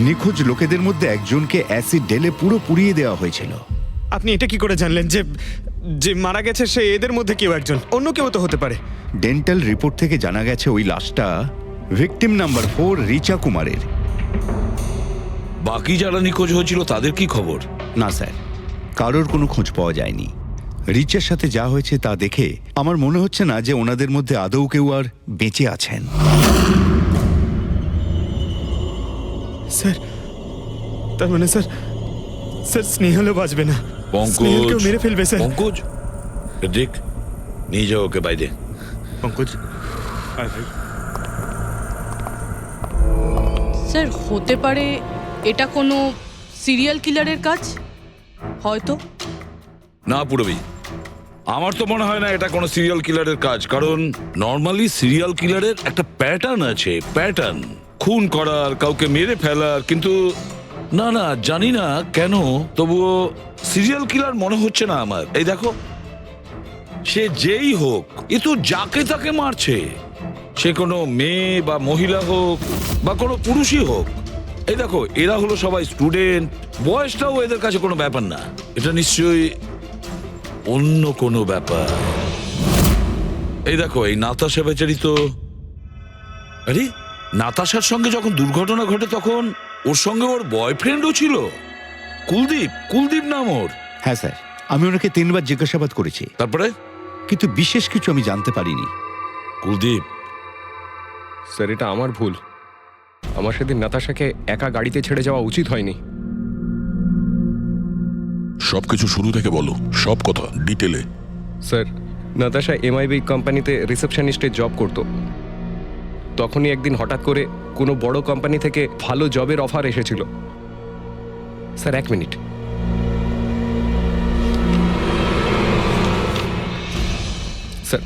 নিখোঁজ লোকেদের মধ্যে একজনকে অ্যাসিড ঢেলে পুরো পুড়িয়ে দেওয়া হয়েছিল। আপনি এটা কি করে জানলেন যে যে মারা গেছে সে এদের মধ্যে কেউ একজন, অন্য কেউ তো হতে পারে। ডেন্টাল রিপোর্ট থেকে জানা গেছে ওই লাশটা ভিকটিম নাম্বার 4 রিচা কুমারের। বাকি যারা নিখোঁজ হয়েছিল তাদের কি খবর? না স্যার, কারোর কোনো খোঁজ পাওয়া যায়নি। রিচার সাথে যা হয়েছে তা দেখে আমার মনে হচ্ছে না যে ওনাদের মধ্যে আদৌ কেউ আর বেঁচে আছেন। স্যার, তার মানে স্যার স্নেহালও বাঁচবে না, স্নেহালকেও মেরে ফেলবে স্যার। পঙ্কজ, দেখ, নিয়ে যাও ওকে বাইরে। পঙ্কজ, স্যার হতে পারে এটা কোনো সিরিয়াল কিলারের কাজ, হয়তো। না পুরবি, আমার তো মনে হয় না এটা কোনো সিরিয়াল কিলারের কাজ, কারণ নর্মালি সিরিয়াল কিলারের একটা প্যাটার্ন আছে, প্যাটার্ন খুন করার, কাউকে মেরে ফেলার। কিন্তু না না, জানি না কেন, তবুও সিরিয়াল কিলার মনে হচ্ছে না আমার। এই দেখো, সে যেই হোক, এ তো যাকে তাকে মারছে, সে কোনো মেয়ে বা মহিলা হোক বা কোনো পুরুষই হোক। এই দেখো, এরা হলো সবাই স্টুডেন্ট, বয়সটাও এদের কাছে কোনো ব্যাপার না। এটা নিশ্চয়ই অন্য কোনো ব্যাপার। এই দেখো, এই নাতাশা বেচারি তো, আরে নাতাশার সঙ্গে যখন দুর্ঘটনা ঘটে তখন ওর সঙ্গে ওর বয়ফ্রেন্ডও ছিল, কুলদীপ, কুলদীপ নাম ওর। হ্যাঁ স্যার, আমি ওনাকে 3 বার জিজ্ঞাসাবাদ করেছি, তারপরে কিন্তু বিশেষ কিছু আমি জানতে পারিনি। কুলদীপ, স্যার এটা আমার ভুল, আমার সেদিন নাতাশাকে একা গাড়িতে ছেড়ে যাওয়া উচিত হয়নি। সবকিছু শুরু থেকে বলো, সব কথা ডিটেলে। স্যার, নাতাশা এমআইবি কোম্পানিতে রিসেপশনিস্টের জব করত। তখনই একদিন হঠাৎ করে কোনো বড় কোম্পানি থেকে ভালো জবের অফার এসেছিল। Sir 1 minute. স্যার,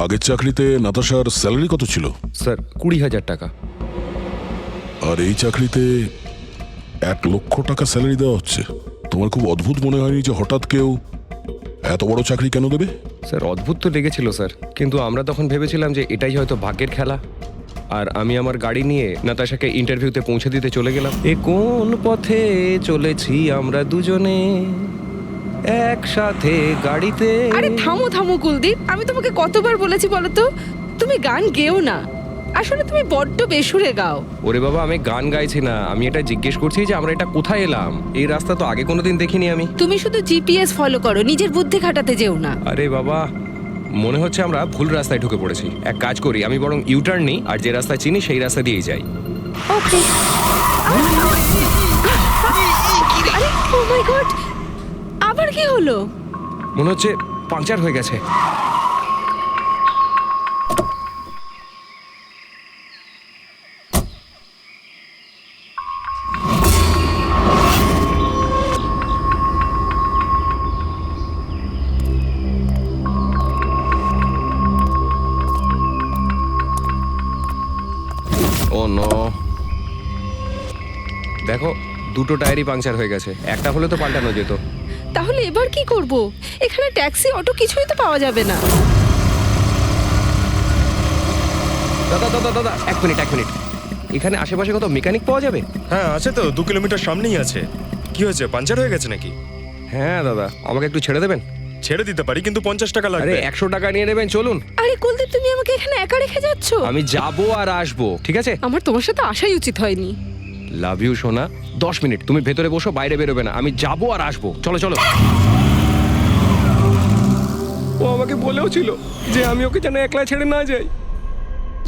আগের চাকরিতে নাতাশার স্যালারি কত ছিল? স্যার 20,000 টাকা। আর এই চাকরিতে 1 লক্ষ টাকা স্যালারি দেওয়া হচ্ছে। তোমার খুব অদ্ভুত মনে হয়নি যে হঠাৎ কেউ এত বড় চাকরি কেন দেবে? স্যার অদ্ভুত তো লেগেছিল স্যার, কিন্তু আমরা তখন ভেবেছিলাম যে এটাই হয়তো ভাগ্যের খেলা। আর আমি আমার গাড়ি নিয়ে নাতাশাকে ইন্টারভিউতে পৌঁছে দিতে চলে গেলাম। এ কোন পথে চলেছি আমরা দুজনে একসাথে গাড়িতে। আরে থামো থামো কুলদীপ, আমি তোমাকে কতবার বলেছি বলো তো, তুমি গান গেও না। আসলে তুমি বড্ড বেসুরে গাও। ওরে বাবা, আমি গান গাইছি না, আমি এটা জিজ্ঞেস করছি যে আমরা এটা কোথায় এলাম। এই রাস্তা তো আগে কোনোদিন দেখিনি আমি। তুমি শুধু জিপিএস ফলো করো, নিজের বুদ্ধি খাটাতে যেও না। আরে বাবা, মনে হচ্ছে আমরা ভুল রাস্তায় ঢুকে পড়েছি। এক কাজ করি, আমি বরং ইউটার্ন নিই, আর যে রাস্তা চিনি সেই রাস্তা দিয়েই যাই। ওকে। আরে ও মাই গড, আবার কি হলো? মনে হচ্ছে পাংচার হয়ে গেছে। ও নো, দেখো দুটো টায়ারই পাংচার হয়ে গেছে। একটা হলে তো পাল্টানো যেত। তাহলে এবার কি করব? এখানে ট্যাক্সি, অটো কিছুই তো পাওয়া যাবে না। দাদা দাদা দাদা, 1 মিনিট 1 মিনিট, এখানে আশেপাশে কত মেকানিক পাওয়া যাবে? হ্যাঁ আছে তো, 2 কিলোমিটার সামনেই আছে। কি হয়েছে, পাঞ্চার হয়ে গেছে নাকি? হ্যাঁ দাদা, আমাকে একটু ছেড়ে দেবেন? ছেড়ে দিতে পারি, কিন্তু 50 টাকা লাগবে। আরে 100 টাকা নিয়ে নেবেন, চলুন। আরে কুলদীপ, তুমি আমাকে এখানে একা রেখে যাচ্ছ? আমি যাবো আর আসবো, ঠিক আছে? আমার তোমার সাথে আসাই উচিত হয়নি। লাভ ইউ সোনা। 10 মিনিট তুমি ভেতরে বসো, বাইরে বেরোবে না। আমি যাবো আর আসবো, চলো চলো। ও আমাকে বলেও ছিল যে আমি ওকে যেন একলা ছেড়ে না যাই।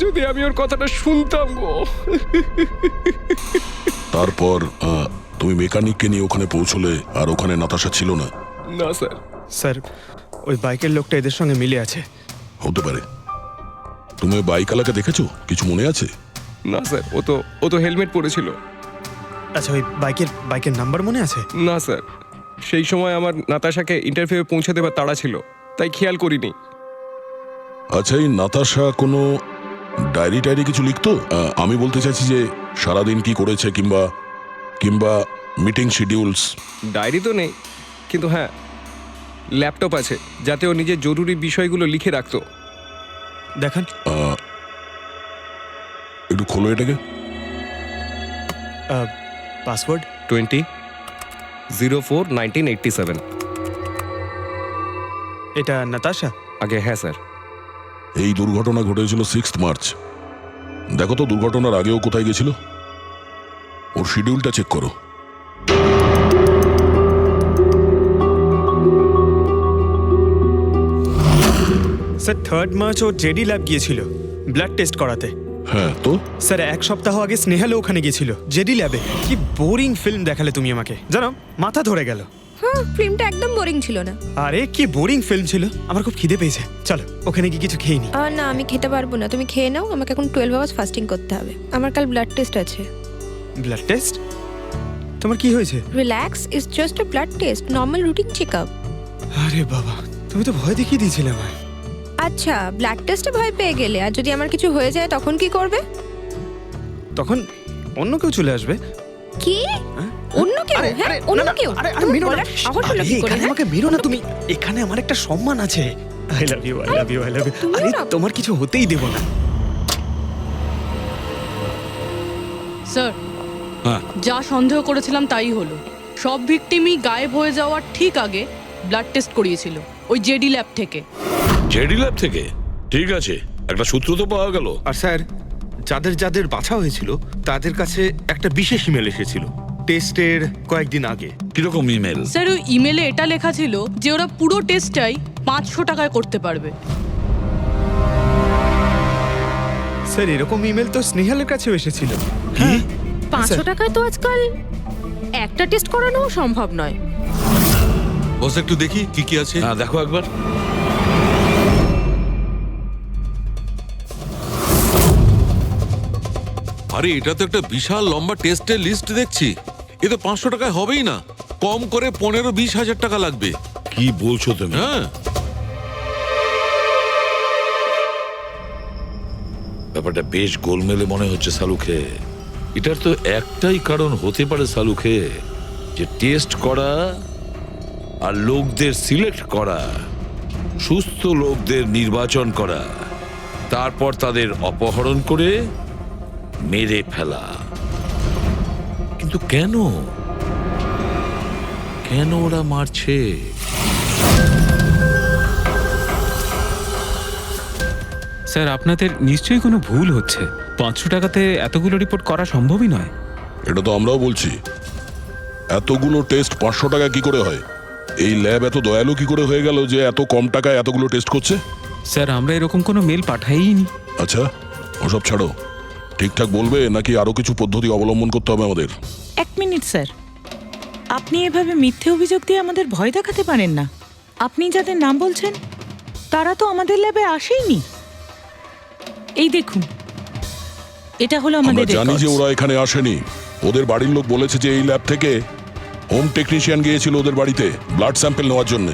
যদি আমি ওর কথাটা শুনতাম গো। তারপর তুমি মেকানিককে নিয়ে ওখানে পৌঁছলে, আর ওখানে নাতাশা ছিল না? না স্যার। স্যার, ওই বাইকের লোকটা এদের সঙ্গে মিলে আছে। হতে পারে। তুমি বাইকওয়ালাকে দেখেছো? কিছু মনে আছে? না স্যার, ও তো হেলমেট পরেছিল। আচ্ছা, ওই বাইকের নাম্বার মনে আছে? না স্যার, সেই সময় আমার নাতাশাকে ইন্টারভিউ পৌঁছে দেবার তাড়া ছিল, তাই খেয়াল করিনি। আচ্ছা, এই নাতাশা কোনো ডায়েরি টায়েরি কিছু লিখতো? আমি বলতে চাইছি যে সারাদিন কি করেছে, কিংবা মিটিং শিডিউলস। ডায়েরি তো নেই, কিন্তু হ্যাঁ ল্যাপটপ আছে, যাতে ও নিজের জরুরি বিষয়গুলো লিখে রাখতো। দেখান। একটু খোলো এটাকে। পাসওয়ার্ড 20 04-1987। এটা নাতাশা? আগে হ্যাঁ স্যার। এই দুর্ঘটনা ঘটেছিল 6 মার্চ। দেখো তো দুর্ঘটনার আগেও কোথায় গেছিল, ওর শিডিউলটা চেক করো। স্যার 3 মার্চ ও জেডি ল্যাব গিয়েছিল ব্লাড টেস্ট করাতে। হ্যাঁ তো স্যার 1 সপ্তাহ আগে স্নেহালও ওখানে গিয়েছিল জেডি ল্যাবে। কি বোরিং ফিল্ম দেখালে তুমি আমাকে, জানো মাথা ধরে গেল। হ্যাঁ, ফিল্মটা একদম বোরিং ছিল না। আরে কি বোরিং ফিল্ম ছিল, আমার খুব খিদে পেয়েছে, চলো ওখানে গিয়ে কিছু খেয়ে নি। না আমি খেতে পারবো না, তুমি খেয়ে নাও, আমাকে এখন 12 আওয়ার্স ফাস্টিং করতে হবে, আমার কাল ব্লাড টেস্ট আছে। Blood test? তোমার কি হয়েছে? Relax, it's just a blood test, normal routine checkup. আরে বাবা, তুমি তো ভয় দেখিয়ে দিয়েছিলে আমায়। আচ্ছা, ব্লাড টেস্টে ভয় পেয়ে গেলে, আর যদি আমার কিছু হয়ে যায় তখন কি করবে? তখন অন্য কেউ চলে আসবে। কি? অন্য কেউ? হ্যাঁ, অন্য কেউ? তুমি বলার সাহস হলো কি করে? আমাকে মেরো না তুমি, এখানে আমার একটা সম্মান আছে। I love you, I love you, I love you. আরে তোমার কিছু হতেই দেব না। স্যার, যা সন্দেহ করেছিলাম তাই হলো। সব ভিকটিমই গায়েব হয়ে যাওয়ার ঠিক আগে ব্লাড টেস্ট করিয়েছিল ওই জেডি ল্যাব থেকে। জেডি ল্যাব থেকে? ঠিক আছে, একটা সূত্র তো পাওয়া গেল। আর স্যার, যাদের যাদের বাছা হয়েছিল তাদের কাছে একটা বিশেষ ইমেল এসেছিল টেস্টের কয়েকদিন আগে। কিরকম ইমেল? স্যার, ওই ইমেলে এটা লেখা ছিল যে ওরা পুরো টেস্টটাই 500 টাকায় করতে পারবে। স্যার, এরকম ইমেল তো স্নেহালের কাছেও এসেছিল। কি? 500 টাকায় তো আজকাল একটা টেস্ট করানো সম্ভব নয়। বস একটু দেখি কি কি আছে। হ্যাঁ দেখো একবার। আরে এটা তো একটা বিশাল লম্বা টেস্টের লিস্ট দেখছি। এ তো 500 টাকায় হবেই না, কম করে 15-20 হাজার টাকা লাগবে। কি বলছো তুমি? হ্যাঁ, ব্যাপারটা বেশ গোলমেলে মনে হচ্ছে সালুখে। এটার তো একটাই কারণ হতে পারে সালুখে, যে টেস্ট করা আর লোকদের সিলেক্ট করা, সুস্থ লোকদের নির্বাচন করা, তারপর তাদের অপহরণ করে মেরে ফেলা। কিন্তু কেন কেন ওরা মারছে? স্যার, আপনাদের নিশ্চয়ই কোনো ভুল হচ্ছে। 500 টাকাতে এতগুলো রিপোর্ট করা সম্ভবই নয়। এটা তো আমরাও বলছি, এতগুলো টেস্ট 500 টাকা কি করে হয়? এই ল্যাব এত দয়ালু কি করে হয়ে গেল যে এত কম টাকায় এতগুলো টেস্ট করছে? স্যার, আমরা এরকম কোনো মেল পাঠাইনি। আচ্ছা, ওসব ছাড়ো, ঠিকঠাক বলবে নাকি আরো কিছু পদ্ধতি অবলম্বন করতে হবে আমাদের? 1 মিনিট স্যার, আপনি এভাবে মিথ্যে অভিযোগ দিয়ে আমাদের ভয় দেখাতে পারেন না। আপনি যাদের নাম বলছেন তারা তো আমাদের ল্যাবে আসেইনি। এই দেখুন, এটা হলো আমরা আমাদের জানি যে রেকর্ডস। ওরা এখানে আসেনি। ওদের বাড়ির লোক বলেছে যে এই ল্যাব থেকে হোম টেকনিশিয়ান গিয়েছিল ওদের বাড়িতে ব্লাড স্যাম্পল নেওয়ার জন্য।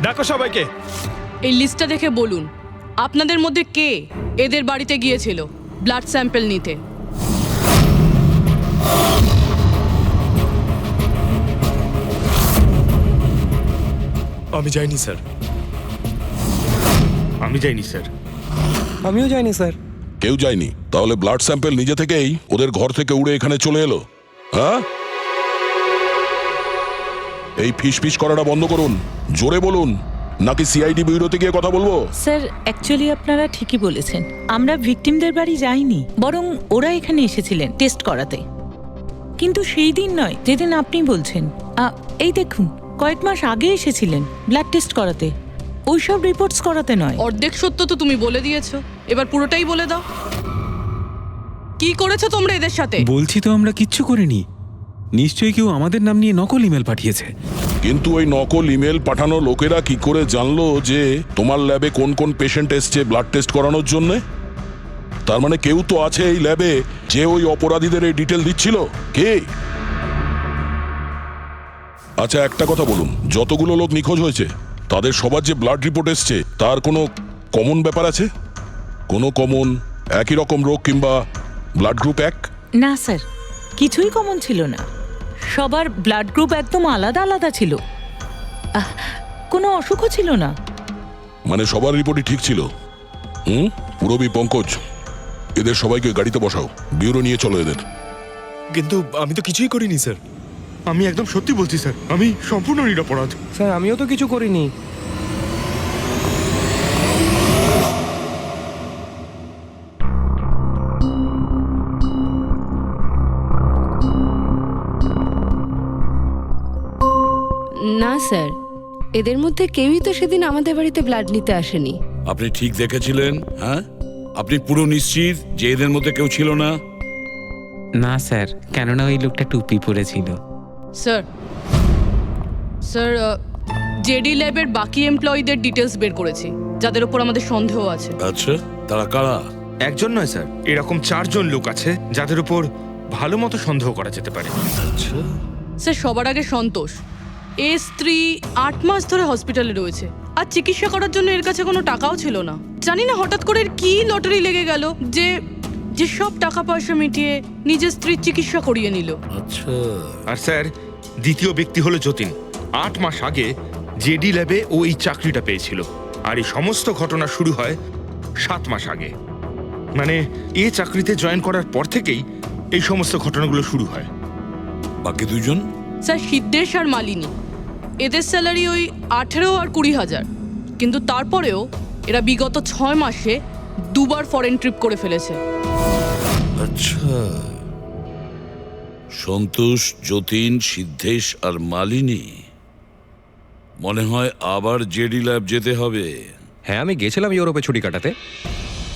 ডাকো সবাইকে। এই লিস্টটা দেখে বলুন আপনাদের মধ্যে কে এদের বাড়িতে গিয়েছিল ব্লাড স্যাম্পল নিতে। আমি যাইনি স্যার। আমি যাইনি স্যার। আমিও যাইনি স্যার। কেউ যায়নি? তাহলে ব্লাড স্যাম্পল নিজে থেকেই ওদের ঘর থেকে উড়ে এখানে চলে এলো? হ্যাঁ, এই ফিস ফিস করাটা বন্ধ করুন, জোরে বলুন, নাকি সিআইডি ব্যুরোতে গিয়ে কথা বলবো? স্যার, অ্যাকচুয়ালি আপনারা ঠিকই বলেছেন, আমরা ভিকটিমদের বাড়ি যাইনি, বরং ওরা এখানে এসেছিলেন টেস্ট করাতে। কিন্তু সেই দিন নয় যেদিন আপনি বলছেন। এই দেখুন, কয়েক মাস আগে এসেছিলেন ব্লাড টেস্ট করাতে, ওইসব রিপোর্টস করাতে নয়। অর্ধেক সত্য তো তুমি বলে দিয়েছো, এবার পুরোটাই বলে দাও। কি করেছো তোমরা এদের সাথে? বলছি তো আমরা কিচ্ছু করিনি। নিশ্চয়ই কেউ আমাদের নাম নিয়ে নকল ইমেল পাঠিয়েছে। কিন্তু ওই নকল ইমেল পাঠানো লোকেরা কি করে জানলো যে তোমার ল্যাবে কোন কোন পেশেন্ট এসছে ব্লাড টেস্ট করানোর জন্য? তার মানে কেউ তো আছে এই ল্যাবে যে ওই অপরাধীদের এই ডিটেল দিচ্ছিল। কে? আচ্ছা, একটা কথা বলুন, যতগুলো লোক নিখোঁজ হয়েছে তাদের সবার যে ব্লাড রিপোর্ট এসছে তার কোনো কমন ব্যাপার আছে? কোনো কমন একই রকম রোগ কিংবা ব্লাড গ্রুপ এক? না স্যার, কিছুই কমন ছিল না। সবার ব্লাড গ্রুপ একদম আলাদা আলাদা ছিল, কোনো অসুখও ছিল না। মানে সবার রিপোর্টই ঠিক ছিল? পুরবী, পঙ্কজ, এদের সবাইকে গাড়িতে বসাও, ব্যুরো নিয়ে চলো এদের। কিন্তু আমি তো কিছুই করিনি স্যার। আমি একদম সত্যি বলছি স্যার, আমি সম্পূর্ণ নিরপরাধ। স্যার আমিও তো কিছু করিনি। না স্যার, এদের মধ্যে কেউই তো সেদিন আমাদের বাড়িতে ব্লাড নিতে আসেনি। আপনি ঠিক দেখেছিলেন? হ্যাঁ, আপনি পুরো নিশ্চিত যে এদের মধ্যে কেউ ছিল না? না স্যার, কেননা ওই লোকটা টুপি পরেছিল। স্যার স্যার জেডি ল্যাবের বাকি এমপ্লয়ীদের ডিটেলস বের করেছি, যাদের উপর আমাদের সন্দেহ আছে। আচ্ছা, তারা কারা? একজন নয় স্যার, এরকম 4 জন লোক আছে যাদের উপর ভালো মতো সন্দেহ করা যেতে পারে। আচ্ছা স্যার, সবার আগে সন্তোষ। এর স্ত্রী 8 মাস ধরে হসপিটালে রয়েছে, আর চিকিৎসা করার জন্য এর কাছে কোনো টাকাও ছিল না। জানি না হঠাৎ করে এর কি লটারি লেগে গেল যে যে সব টাকা পয়সা মিটিয়ে নিজের স্ত্রীর চিকিৎসা করিয়ে নিল। আচ্ছা। আর স্যার, দ্বিতীয় ব্যক্তি হলো যতীন। 8 মাস আগে জেডি ল্যাবে ও এই চাকরিটা পেয়েছিল, আর এই সমস্ত ঘটনা শুরু হয় 7 মাস আগে। মানে এই চাকরিতে জয়েন করার পর থেকেই এই সমস্ত ঘটনাগুলো শুরু হয়। বাকি দুজন? স্যার, সিদ্ধেশ আর মালিনী। এদের স্যালারি ওই 18 আর 20,000, কিন্তু তারপরেও এরা বিগত 6 মাসে 2 বার ফরেন ট্রিপ করে ফেলেছে। আচ্ছা, সন্তোষ, যতীন, সিদ্ধেশ আর মালিনী। মনে হয় আবার জেডি ল্যাব যেতে হবে। হ্যাঁ, আমি গেছিলাম ইউরোপে ছুটি কাটাতে,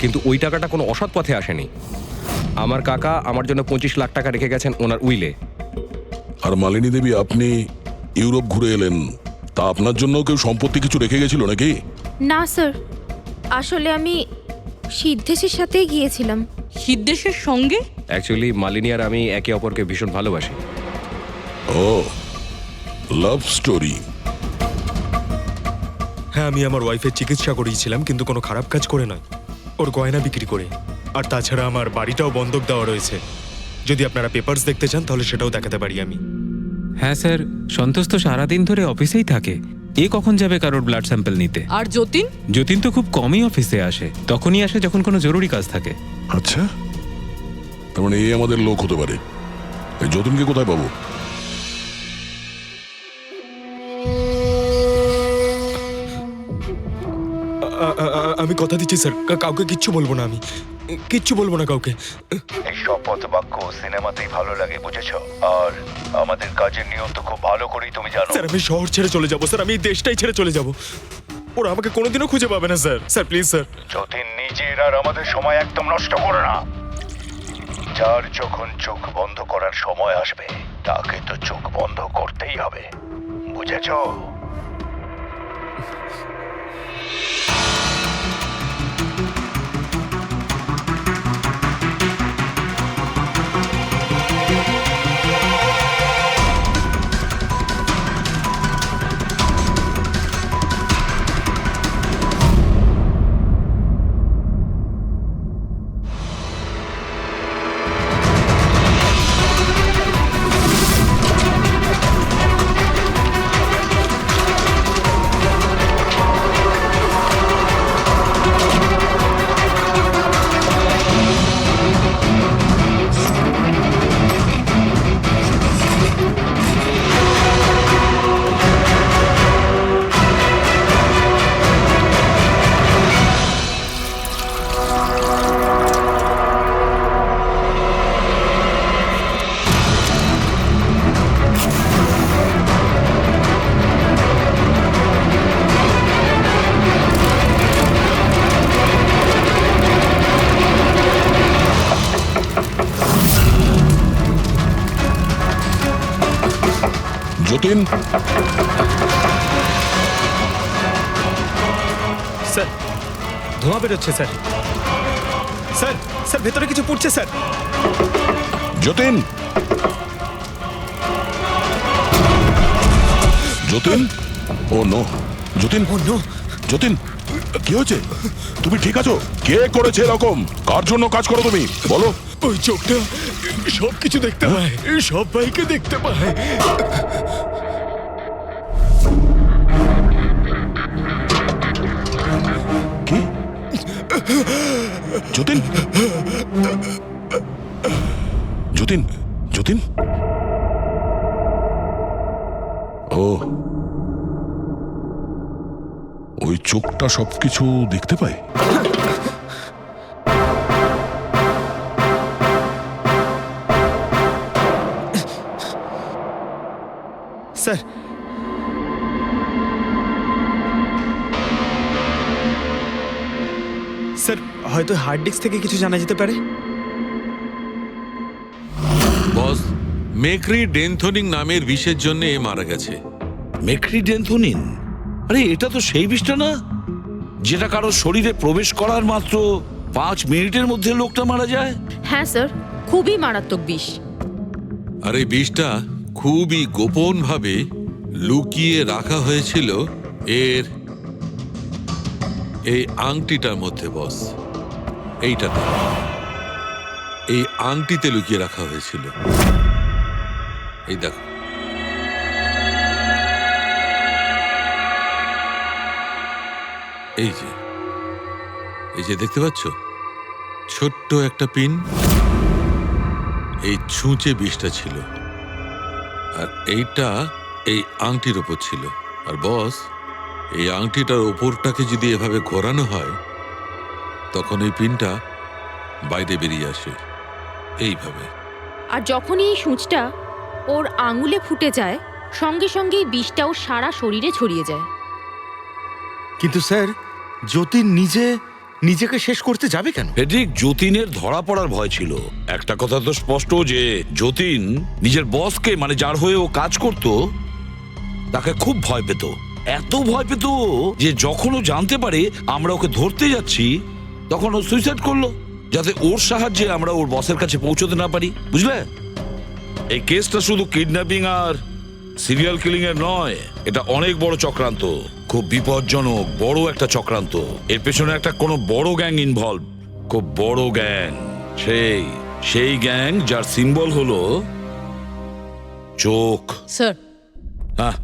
কিন্তু ওই টাকাটা কোনো অসৎ পথে আসেনি। আমার কাকা আমার জন্য 25 লাখ টাকা রেখে গেছেন ওনার উইলে। আর মালিনী দেবী, আপনি ইউরোপ ঘুরে এলেন, তা আপনার জন্য কেউ সম্পত্তি কিছু রেখে গেছিল নাকি? না স্যার, আসলে আমি সিদ্ধেশের সাথেই গিয়েছিলাম। সিদ্ধেশের সঙ্গে? অ্যাকচুয়ালি মালিনী আর আমি একে অপরকে ভীষণ ভালোবাসি। ও, লাভ স্টোরি। হ্যাঁ, আমি আমার ওয়াইফের চিকিৎসা করিয়েছিলাম, কিন্তু কোনো খারাপ কাজ করে নয়, ওর গয়না বিক্রি করে। আর তাছাড়া আমার বাড়িটাও বন্ধক দেওয়া রয়েছে। যদি আপনারা পেপারস দেখতে চান তাহলে সেটাও দেখাতে পারি আমি। হ্যাঁ স্যার, সন্তোষ তো সারাদিন ধরে অফিসেই থাকে। এ কখন যাবে কারোর ব্লাড স্যাম্পল নিতে? আর যতীন? যতীন তো খুব কমই অফিসে আসে, তখনই আসে যখন কোনো জরুরি কাজ থাকে। আচ্ছা, তার মানে এই আমাদের লোক হতে পারে। এই যতীনকে কোথায় পাবো? আমি কথা দিচ্ছি স্যার, কাউকে কিচ্ছু বলবো না, আমি কিচ্ছু বলবো না কাউকে। এই শপথ বাক্য সিনেমাতেই ভালো লাগে, বুঝেছো? আর আমাদের কাজের নিয়ম তো খুব ভালো করেই তুমি জানো। স্যার, আমি শহর ছেড়ে চলে যাবো স্যার, আমি এই দেশটাই ছেড়ে চলে যাবো। ওরা আমাকে কোনোদিনও খুঁজে পাবে না sir. Sir please sir. Jatin, নিজের আর আমাদের সময় একদম নষ্ট করো না। যার যখন চোখ বন্ধ করার সময় আসবে, তাকে তো চোখ বন্ধ করতেই হবে, বুঝেছো? যতীন, স্যার, ধোঁয়া বেরোচ্ছে স্যার। স্যার, স্যার ভেতরে কিছু পড়ছে স্যার। যতীন, যতীন, ও নো, যতীন, ও নো, যতীন, কি হয়েছে? তুমি ঠিক আছো? কে করেছে এরকম? কার জন্য কাজ করো তুমি, বলো? ওই চোখটা সব কিছু দেখতে পায়, সব ভাইকে দেখতে পায়। কি? যতীন, যতীন, যতীন, ও, ওই চোখটা সবকিছু দেখতে পায়। স্যার, স্যার হয়তো হার্ড ডিস্ক থেকে কিছু জানা যেতে পারে। বস, মেক্রি ডেনথোনিং নামের বিষের জন্য এ মারা গেছে। মেক্রি ডেনথোনিন? আরে এটা তো সেই বিষটা না যেটা কারো শরীরে প্রবেশ করার মাত্র 5 মিনিটের মধ্যে লোকটা মারা যায়? হ্যাঁ স্যার, খুবই মারাত্মক বিষ। আর এই বিষটা খুবই গোপনভাবে লুকিয়ে রাখা হয়েছিল এর এই আংটিটার মধ্যে। বস, এইটাতে, এই আংটিতে লুকিয়ে রাখা হয়েছিল। এই দেখো, এই যে দেখতে পাচ্ছ ছোট্ট একটা পিন, এই ছুঁচে বিষটা ছিল, আর এইটা এই আংটির ওপর ছিল। আর বস, এই আংটিটার ওপরটাকে যদি এভাবে ঘোরানো হয় তখন এই পিনটা বাইরে বেরিয়ে আসে এইভাবে। আর যখনই এই সূঁচটা ওর আঙুলে ফুটে যায় সঙ্গে সঙ্গেই বিষটা ওর সারা শরীরে ছড়িয়ে যায়। কিন্তু স্যার, যতীন নিজেকে শেষ করতে যাবে কেন? ফেডরিক, যতীনের ধরা পড়ার ভয় ছিল। একটা কথা তো স্পষ্ট যে যতীন নিজের বসকে, মানে যার হয়ে ও কাজ করত, তাকে খুব ভয় পেত। এত ভয় পেত যে যখন ও জানতে পারে আমরা ওকে ধরতে যাচ্ছি তখন ও সুইসাইড করলো, যাতে ওর সাহায্যে আমরা ওর বসের কাছে পৌঁছতে না পারি। বুঝলে, এই কেসটা শুধু কিডন্যাপিং আর সিরিয়াল কিলিং এর নয়, এটা অনেক বড় চক্রান্ত, খুব বিপজ্জনক বড় একটা চক্রান্ত। এর পেছনে একটা কোনো বড় গ্যাং ইনভলভ, খুব বড় গ্যাং। সেই গ্যাং যার সিম্বল হলো চোখ। স্যার, হ্যাঁ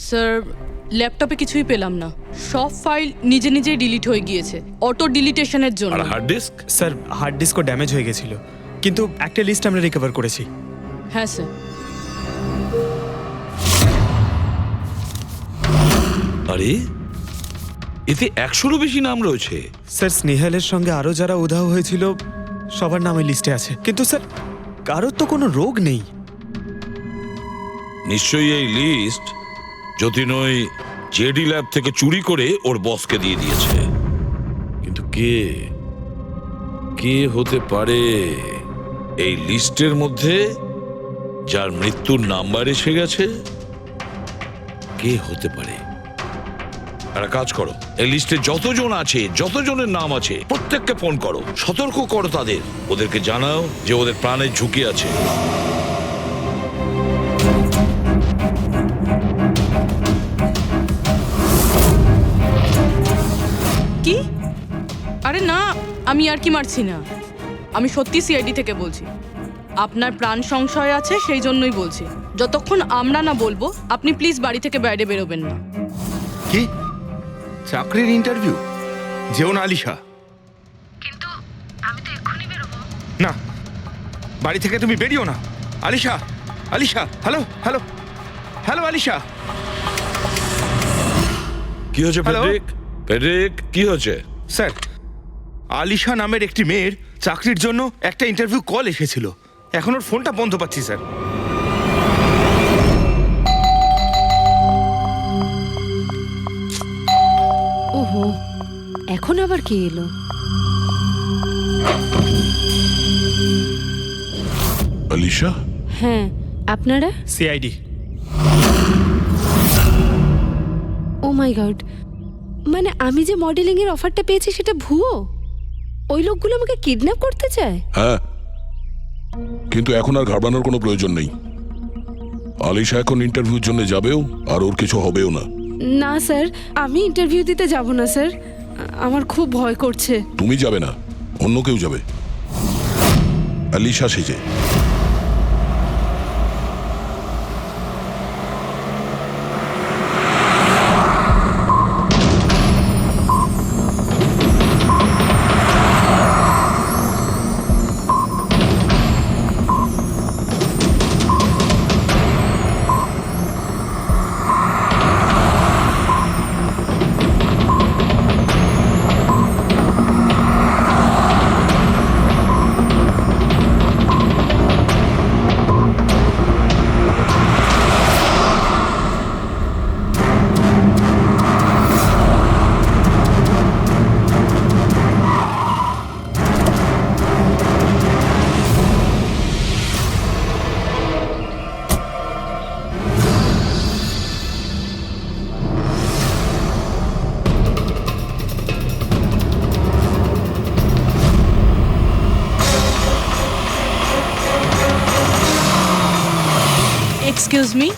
স্যার ল্যাপটপে কিছুই পেলাম না, সব ফাইল নিজে নিজেই ডিলিট হয়ে গিয়েছে অটো ডিলিটেশনের জন্য। আর হার্ড ডিস্ক? স্যার, হার্ড ডিস্কও ড্যামেজ হয়ে গেছিল, কিন্তু একটা লিস্ট আমরা রিকভার করেছি। হ্যাঁ স্যার। আরে এতে 100-রও বেশি নাম রয়েছে। স্যার, স্নেহালের সঙ্গে আরো যারা উধাও হয়েছিল সবার নাম এই লিস্টে আছে, কিন্তু স্যার কারোর তো কোনো রোগ নেই। নিশ্চয়ই এই লিস্ট যতীন ওই জেডি ল্যাব থেকে চুরি করে ওর বসকে দিয়ে দিয়েছে। কিন্তু কে হতে পারে এই লিস্টের মধ্যে যার মৃত্যুর নাম্বার এসে গেছে? কে হতে পারে? একটা কাজ করো, এই লিস্টে যতজন আছে, যতজনের নাম আছে, প্রত্যেককে ফোন করো, সতর্ক করো তাদের, ওদেরকে জানাও যে ওদের প্রাণের ঝুঁকি আছে। কি? আরে না, আমি আর কি মারছি না, আমি সত্যি সিআইডি থেকে বলছি। আপনার প্রাণ সংশয় আছে সেই জন্যই বলছি। যতক্ষণ আমরা না বলবো আপনি প্লিজ বাড়ি থেকে বাইরে বেরোবেন না। কি চাকরির ইন্টারভিউ? যেও না আলিশা। না, বাড়ি থেকে তুমি বেরিও না। Alisha, Alisha, hello hello hello Alisha. কি হয়েছে ফেডরিক? ফেডরিক, কি হয়েছে? স্যার, আলিশা নামের একটি মেয়ের চাকরির জন্য একটা ইন্টারভিউ কল এসেছিল, এখন ওর ফোনটা বন্ধ পাচ্ছি স্যার। ওহো, এখন আবার কে এলো? আলিশা? হ্যাঁ, আপনারা? সিআইডি। ও মাই গড, মানে আমি যে মডেলিং এর অফারটা পেয়েছি সেটা ভুয়ো? ওই লোকগুলো আমাকে কিডন্যাপ করতে চায়? হ্যাঁ, কিন্তু এখন আর ঘাবড়ানোর কোনো প্রয়োজন নেই। আলিশা এখন ইন্টারভিউর জন্য যাবেও, আর ওর কিছু হবেও না। না স্যার, আমি ইন্টারভিউ দিতে যাব না স্যার, আমার খুব ভয় করছে। তুমি যাবে না, অন্য কেউ যাবে, আলিশা সেজে। এক্সকিউজ মি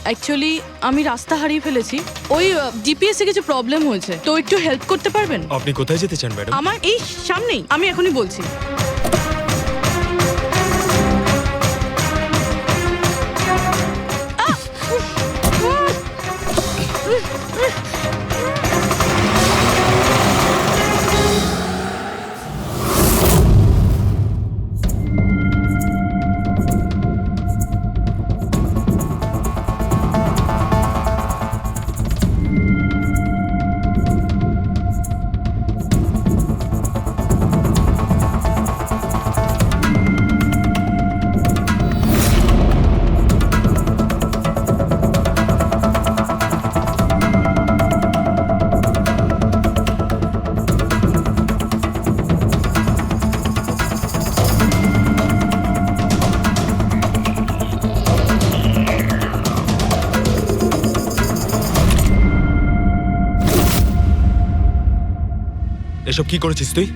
অ্যাকচুয়ালি আমি রাস্তা হারিয়ে ফেলেছি, ওই জিপিএস এ কিছু প্রবলেম হয়েছে, তো একটু হেল্প করতে পারবেন? আপনি কোথায় যেতে চান ম্যাডাম? আমার এই সামনেই, আমি এখনই বলছি। এসব কি করেছিস তুই?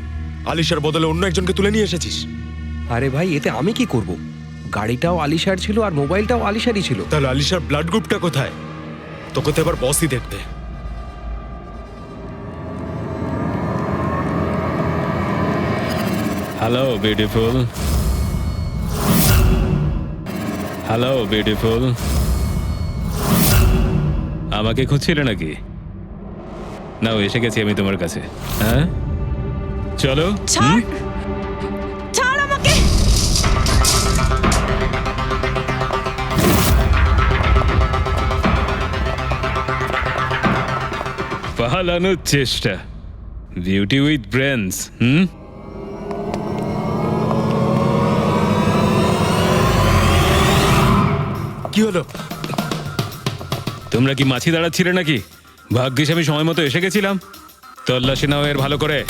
আলিশার বদলে অন্য একজনকে তুলে নিয়ে এসেছিস। আরে ভাই, এতে আমি কি করব? গাড়িটাও আলিশার ছিল আর মোবাইলটাও আলিশারই ছিল। তাহলে আলিশার ব্লাড গ্রুপটা কোথায়? তোকে তো এবার বসই দেখবে। হ্যালো বিউটিফুল, হ্যালো বিউটিফুল, আমাকে খুঁজছিলে নাকি? নাও এসে গেছি আমি তোমার কাছে। হ্যাঁ চলো। ছাড়, ছাড় আমাকে। পালানোর চেষ্টা, বিউটি উইথ ব্রেনস। কি হলো? তোমরা কি মাছি দাঁড়াচ্ছিলে নাকি? ভাগ্যিস আমি সময় মতো এসে গেছিলাম। তল্লাশি নাও এর ভালো করে।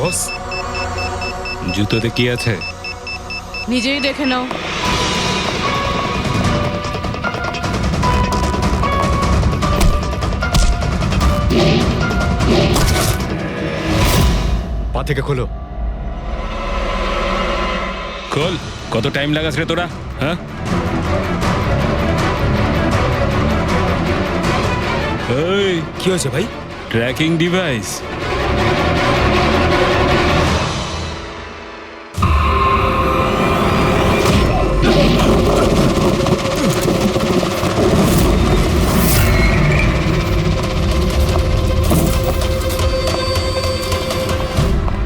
বস, জুতোতে কি আছে? নিজেই দেখে নাও। পা থেকে খোলো। খোল। কত টাইম লাগাস রে তোরা? হ্যাঁ এই কি হয়েছে ভাই? Tracking device.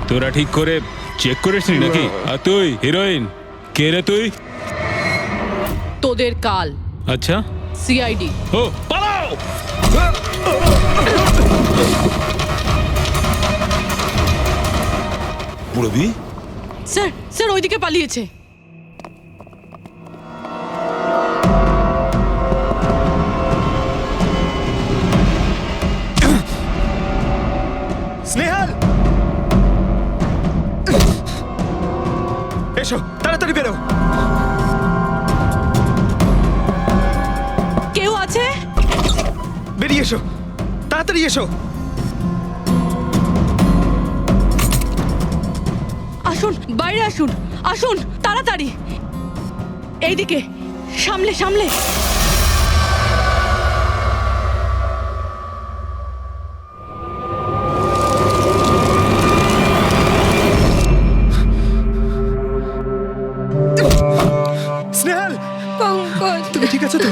তোরা ঠিক করে চেক করিসনি নাকি? আর তুই হিরোইন, কে রে তুই? তোদের কাল। আচ্ছা, সিআইডি। ও পালাও। মুরবি, স্যার, স্যার ওইদিকে পালিয়েছে। স্নেহাল, এসো তাড়াতাড়ি বেরো। কেউ আছে? বেরিয়ে এসো, তাড়াতাড়ি এসো। আসুন, বাইরে আসুন, আসুন তাড়াতাড়ি। এইদিকে, সামলে সামলে। স্নেহাল, পঙ্কজ, তুমি ঠিক আছো তো?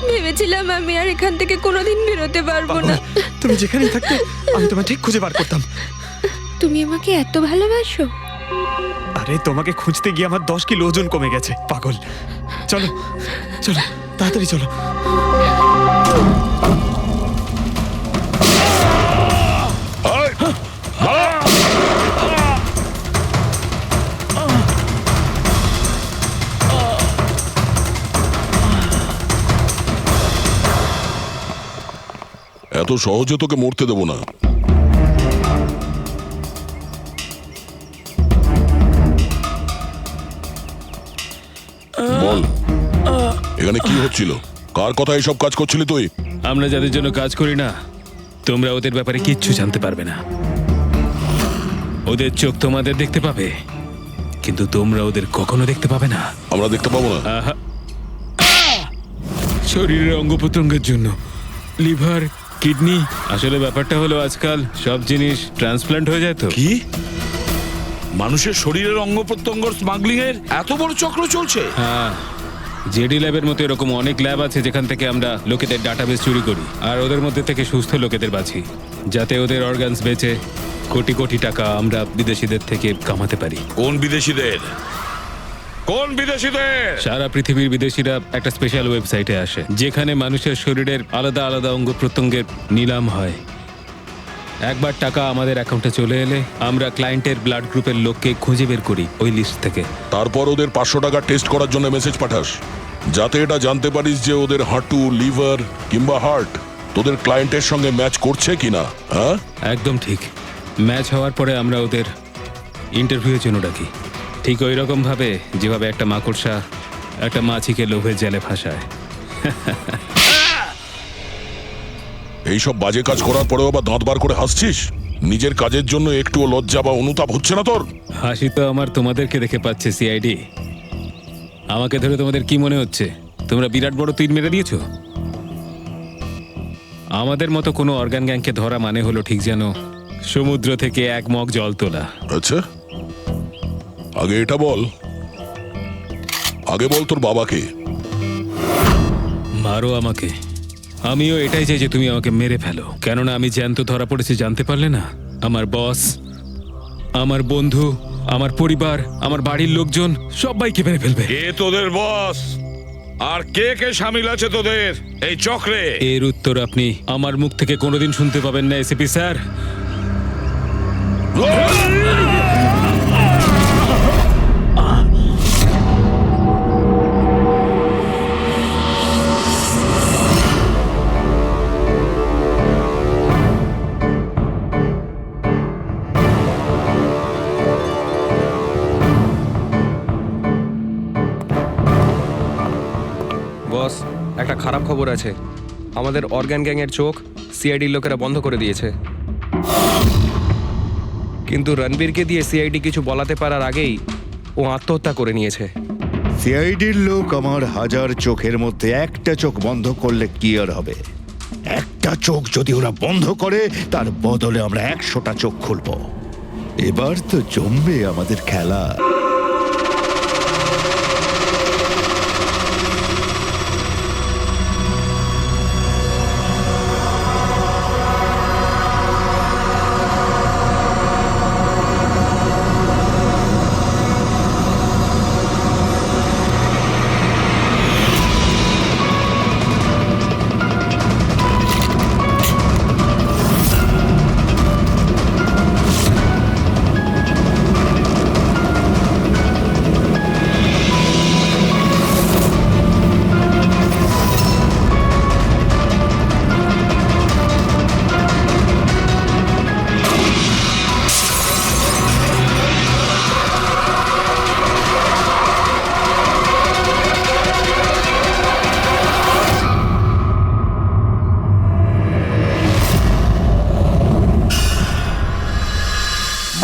ভেবেছিলাম আমি আর এখান থেকে কোনোদিন বেরোতে পারবো না। তুমি যেখানেই থাকতে আমি তোমায় ঠিক খুঁজে বার করতাম। তুমি আমাকে এত ভালোবাসো? আরে তোমাকে খুঁজতে গিয়ে আমার 10 কিলো ওজন কমে গেছে, পাগল। চলো চলো, তাড়াতাড়ি চলো। এত সহজে তোকে মরতে দেবো না। বল, এখানে কি হচ্ছিল? কার কথা এসব কাজ করছিলি তুই? আমরা যাদের জন্য কাজ করি না, তোমরা ওদের ব্যাপারে কিচ্ছু জানতে পারবে না। ওদের চোখ তোমাদের দেখতে পাবে, কিন্তু তোমরা ওদের কখনো দেখতে পাবে না। আমরা দেখতে পাবো না? শরীরের অঙ্গ প্রত্যঙ্গের জন্য লিভার, কিডনি, আসলে ব্যাপারটা হলো আজকাল সব জিনিস ট্রান্সপ্লান্ট হয়ে যায়। তো কি মানুষের শরীরের অঙ্গ প্রত্যঙ্গ স্মাগলিং এর এত বড় চক্র চলছে? হ্যাঁ, জেডি ল্যাবের মতো এরকম অনেক ল্যাব আছে যেখান থেকে আমরা লোকেদের ডাটাবেস চুরি করি আর ওদের মধ্যে থেকে সুস্থ লোকেদের বাছি, যাতে ওদের অর্গানস বেচে কোটি কোটি টাকা আমরা বিদেশিদের থেকে কামাতে পারি। কোন বিদেশিদের? কোন বিদেশিদের? সারা পৃথিবীর বিদেশিরা একটা স্পেশাল ওয়েবসাইটে আসে যেখানে মানুষের শরীরের আলাদা আলাদা অঙ্গ প্রত্যঙ্গের নিলাম হয়। একবার টাকা আমাদের অ্যাকাউন্টে চলে এলে আমরা ক্লায়েন্টের ব্লাড গ্রুপের লোককে খুঁজে বের করি ওই লিস্ট থেকে। তারপর ওদের 500 টাকা টেস্ট করার জন্য মেসেজ পাঠাস, যাতে এটা জানতে পারিস যে ওদের হাঁটু, লিভার কিংবা হার্ট তোদের ক্লায়েন্টের সঙ্গে ম্যাচ করছে কিনা। হ্যাঁ, একদম ঠিক। ম্যাচ হওয়ার পরে আমরা ওদের ইন্টারভিউয়ের জন্য ডাকি, ঠিক ওই রকম ভাবে যেভাবে একটা মাকড়সা একটা মাছিকে লোভের জালে ফাঁসায়। এইসব বাজে কাজ করার পরেও আবার দাঁত বার করে হাসছিস? নিজের কাজের জন্য একটুও লজ্জা বা অনুতাপ হচ্ছে না তোর? হাসি তো আমার তোমাদেরকে দেখে পাচ্ছে সিআইডি। আমাকে ধরে তোমাদের কি মনে হচ্ছে তোমরা বিরাট বড় তীর মেরে দিয়েছো? আমাদের মতো কোনো অর্গান গ্যাংকে ধরা মানে হলো ঠিক যেন সমুদ্র থেকে এক মগ জল তোলা। আচ্ছা, আগে এটা বল, আগে বল তোর বাবাকে। মারো আমাকে, আমিও এটাই চাই যে তুমি আমাকে মেরে ফেলো, কেননা আমি জ্যান্ত ধরা পড়েছি জানতে পারলে না? আমার বস, আমার বন্ধু, আমার পরিবার, আমার বাড়ির লোকজন সবাইকে মেরে ফেলবে। কে তোদের বস আর কে কে শামিল আছে তোদের এই চক্রে? এর উত্তর আপনি আমার মুখ থেকে কোনোদিন শুনতে পাবেন না এসিপি স্যার। বস, একটা খারাপ খবর আছে। আমাদের অর্গান গ্যাংয়ের চোখ সিআইডির লোকেরা বন্ধ করে দিয়েছে, কিন্তু রণবীরকে দিয়ে সিআইডি কিছু বলাতে পারার আগেই ও আত্মহত্যা করে নিয়েছে। সিআইডির লোক আমার 1000 চোখের মধ্যে একটা চোখ বন্ধ করলে কি আর হবে? একটা চোখ যদি ওরা বন্ধ করে তার বদলে আমরা 100টা চোখ খুলব। এবার তো জমবে আমাদের খেলা।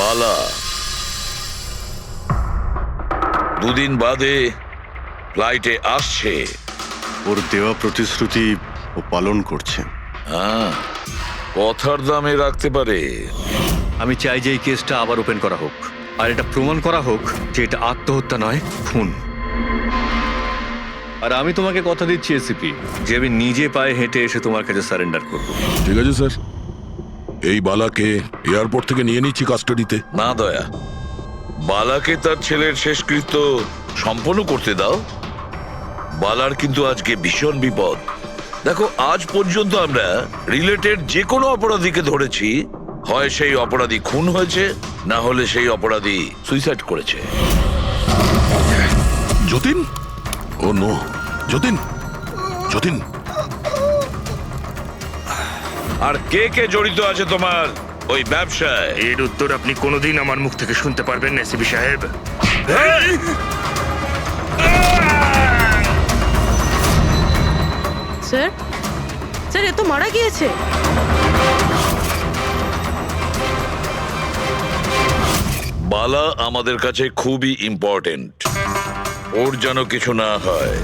বালা দুদিন বাদে ফ্লাইটে আসছে। ওর দেওয়া প্রতিশ্রুতি ও পালন করছে। হ্যাঁ, কথার দামে রাখতে পারে। আমি চাই যে এই কেসটা আবার ওপেন করা হোক, আর এটা প্রমাণ করা হোক যে এটা আত্মহত্যা নয়, খুন। আর আমি তোমাকে কথা দিচ্ছি এসিপি, যে আমি নিজে পায়ে হেঁটে এসে তোমার কাছে সারেন্ডার করব। ঠিক আছে স্যার, এই বালাকে এয়ারপোর্ট থেকে নিয়ে নিচ্ছি কাস্টাডিতে। না দয়া, বালাকে তার ছেলের শেষকৃত্য সম্পন্ন করতে দাও। বালার কিন্তু আজকে ভীষণ বিপদ। দেখো, আজ পর্যন্ত আমরা রিলেটেড যে কোনো অপরাধীকে ধরেছি, হয় সেই অপরাধী খুন হয়েছে, না হলে সেই অপরাধী সুইসাইড করেছে। যতীন, ও নো, যতীন, যতীন, আর কে কে জড়িত আছে তোমার ওই ব্যবসায়? এর উত্তর আপনি কোনোদিন আমার মুখ থেকে শুনতে পারবেন না এসিপি সাহেব। স্যার স্যার এ তো মারা গিয়েছে। বালা আমাদের কাছে খুবই ইম্পর্টেন্ট, ওর যেন কিছু না হয়।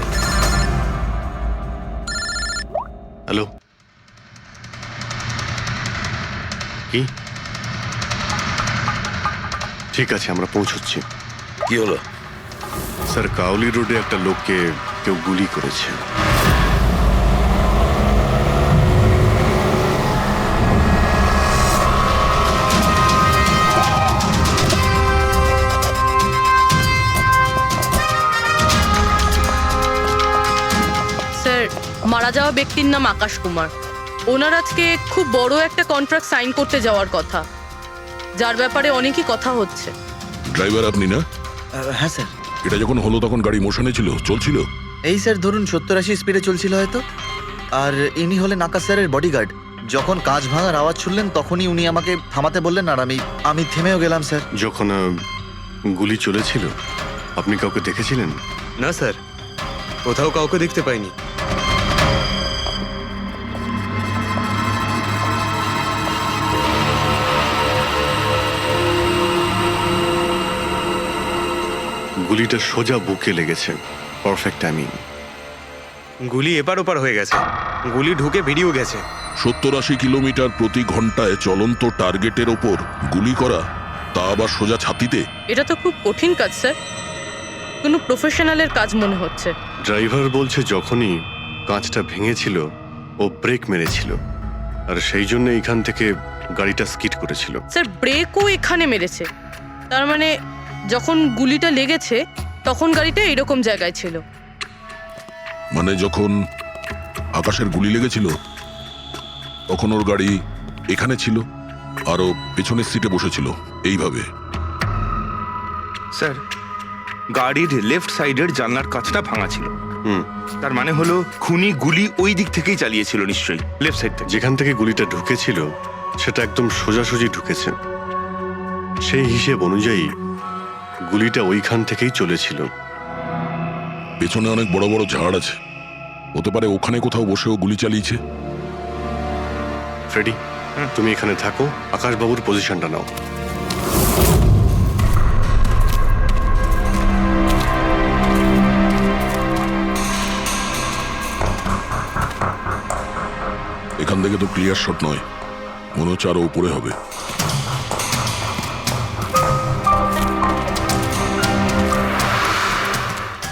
হ্যালো, কি? ঠিক আছে, আমরা পৌঁছচ্ছি। কি হলো? স্যার, কাউলি রোডে একটা লোককে কেউ গুলি করেছে। স্যার, মারা যাওয়া ব্যক্তির নাম আকাশ কুমার। ওনার আজকে খুব বড় একটা কন্ট্রাক্ট সাইন করতে যাওয়ার কথা, যার ব্যাপারে অনেকই কথা হচ্ছে। ড্রাইভার আপনি না? হ্যাঁ স্যার। এটা যখন হলো তখন গাড়ি মোশনে ছিল, চলছিল? এই স্যার ধরুন 70-80 স্পিডে চলছিল হয়তো। আর ইনি হলেন আকাশ স্যারের বডিগার্ড। যখন কাঁচ ভাঙার আওয়াজ শুনলেন তখনই উনি আমাকে থামাতে বললেন, আর আমি থেমেও গেলাম স্যার। যখন গুলি চলেছিল আপনি কাউকে দেখেছিলেন? না স্যার, কোথাও কাউকে দেখতে পাইনি। গুলিটা সোজা বুকে লেগেছে। Perfect timing. গুলি এপার ওপার হয়ে গেছে, গুলি ঢুকে বেরিয়েও গেছে। 70-80 কিলোমিটার প্রতি ঘন্টায় চলন্ত টার্গেটের ওপর গুলি করা, তা আবার সোজা ছাতিতে। এটা তো খুব কঠিন কাজ স্যার, কোনো প্রফেশনালের কাজ মনে হচ্ছে। ড্রাইভার বলছে যখনই কাঁচটা ভেঙেছিল ও ব্রেক মেরেছিল, আর সেই জন্য এখান থেকে গাড়িটা স্কিড করেছিল। স্যার, ব্রেকও এখানে মেরেছে, তার মানে যখন গুলিটা লেগেছে তখন গাড়িটা এরকম জায়গায় ছিল। মানে যখন আকাশের গুলি লেগেছিল তখন ওর গাড়ি এখানে ছিল আর ও পেছনের সিটে বসেছিল এইভাবে। স্যার, গাড়ির লেফট সাইডের জানলার কাঁচটা ভাঙা ছিল। তার মানে হলো খুনি গুলি ওই দিক থেকেই চালিয়েছিল নিশ্চয়ই, লেফট সাইড থেকে। যেখান থেকে গুলিটা ঢুকেছিল সেটা একদম সোজাসুজি ঢুকেছে। সেই হিসেব অনুযায়ী গুলিটা ওইখান থেকেই চলেছিল। পেছনে অনেক বড় বড় ঝাড় আছে, হতে পারে ওখানে কোথাও বসেও গুলি চালিয়েছে। ফ্রেডি, তুমি এখানে থাকো, আকাশবাবুর পজিশনটা নাও। এখান থেকে তো ক্লিয়ার শট নয়, মনে হচ্ছে আরো উপরে হবে।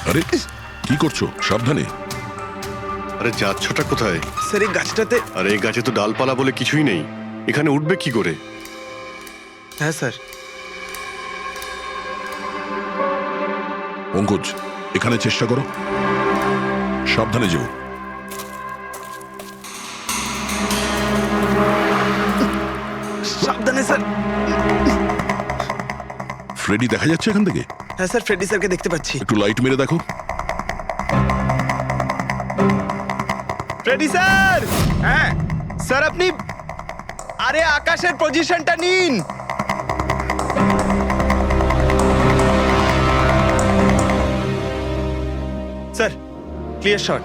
আরে কি করছো? সাবধানে। আরে যাচ্ছটা কোথায়? স্যার, এই গাছটাতে। আরে এই গাছে তো ডালপালা বলে কিছুই নেই, এখানে উঠবে কি করে? হ্যাঁ স্যার। পঙ্কজ, এখানে চেষ্টা করো, সাবধানে যেও। সাবধানে স্যার। ফ্রেডি দেখা যাচ্ছে এখান থেকে? হ্যাঁ স্যার, ফ্রেডি স্যারকে দেখতে পাচ্ছি। একটু লাইট মেরে দেখো। Freddie sir! হ্যাঁ স্যার, আপনি আরে আকাশের পজিশনটা নিন। Sir, clear shot.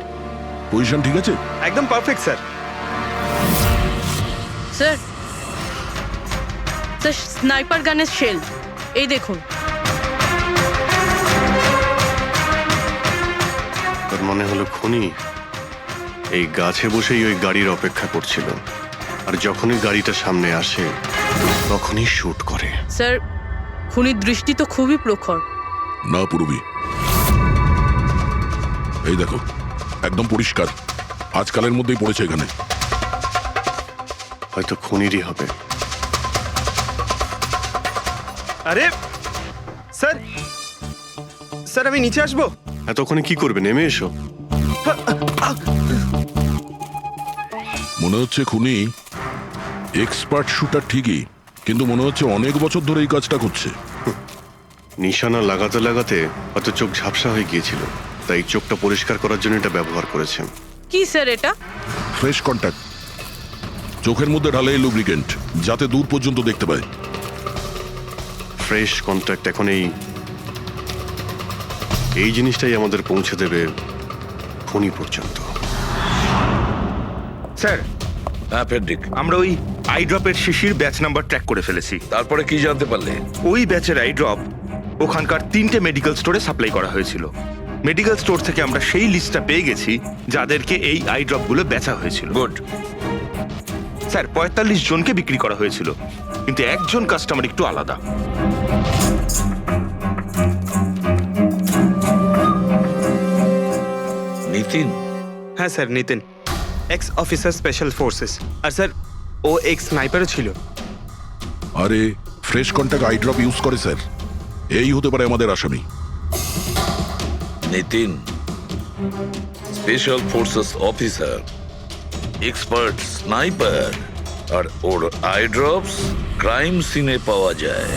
পজিশন ঠিক আছে? একদম perfect sir. Sir, sir sniper গানের শেল এই দেখুন। তার মনে হলো খুনি এই গাছে বসেই ওই গাড়ির অপেক্ষা করছিল, আর যখনই গাড়িটা সামনে আসে তখনই শুট করে। স্যার, খুনির দৃষ্টি তো খুবই প্রখর। না পূর্বী, এই দেখো একদম পরিষ্কার, আজকালের মধ্যেই পড়েছে এখানে। হয়তো খুনিরই হবে। আরে স্যার, স্যার আমি নিচে আসবো? এতক্ষণে কি করবে? নেমে এসো। মনে হচ্ছে খুনি এক্সপার্ট শুটার ঠিকই, কিন্তু মনে হচ্ছে অনেক বছর ধরে এই কাজটা করছে। নিশানা লাগাতে লাগাতে হয়তো চোখ ঝাপসা হয়ে গিয়েছিল, তাই চোখটা পরিষ্কার করার জন্য এটা ব্যবহার করেছে। কি স্যার এটা? Fresh contact. চোখের মধ্যে ঢালে এই লুব্রিকেন্ট, যাতে দূর পর্যন্ত দেখতে পায়। ফ্রেশ কন্ট্যাক্ট এখন এই জিনিসটাই আমাদের পৌঁছে দেবে খনি পর্যন্ত। স্যার, হ্যাঁ ফেডরিক, আমরা ওই আই ড্রপের শিশির ব্যাচ নাম্বার ট্র্যাক করে ফেলেছি। তারপরে কি জানতে পারলে? ওই ব্যাচের আই ড্রপ ওখানকার 3টে মেডিকেল স্টোরে সাপ্লাই করা হয়েছিল। মেডিকেল স্টোর থেকে আমরা সেই লিস্টটা পেয়ে গেছি যাদেরকে এই আই ড্রপগুলো বেচা হয়েছিল। গুড। স্যার, 45 জনকে বিক্রি করা হয়েছিল, কিন্তু একজন কাস্টমার একটু আলাদা। নিতিন? হ্যাঁ sir, Nitin, ex officer special forces. আর স্যার, ও এক্স স্নাইপারও ছিল। আরে fresh contact eye drop use করে স্যার, এই হতে পারে আমাদের আসামি। Nitin special forces officer, expert sniper, আর ওর আই ড্রপস ক্রাইম সিনে পাওয়া যায়।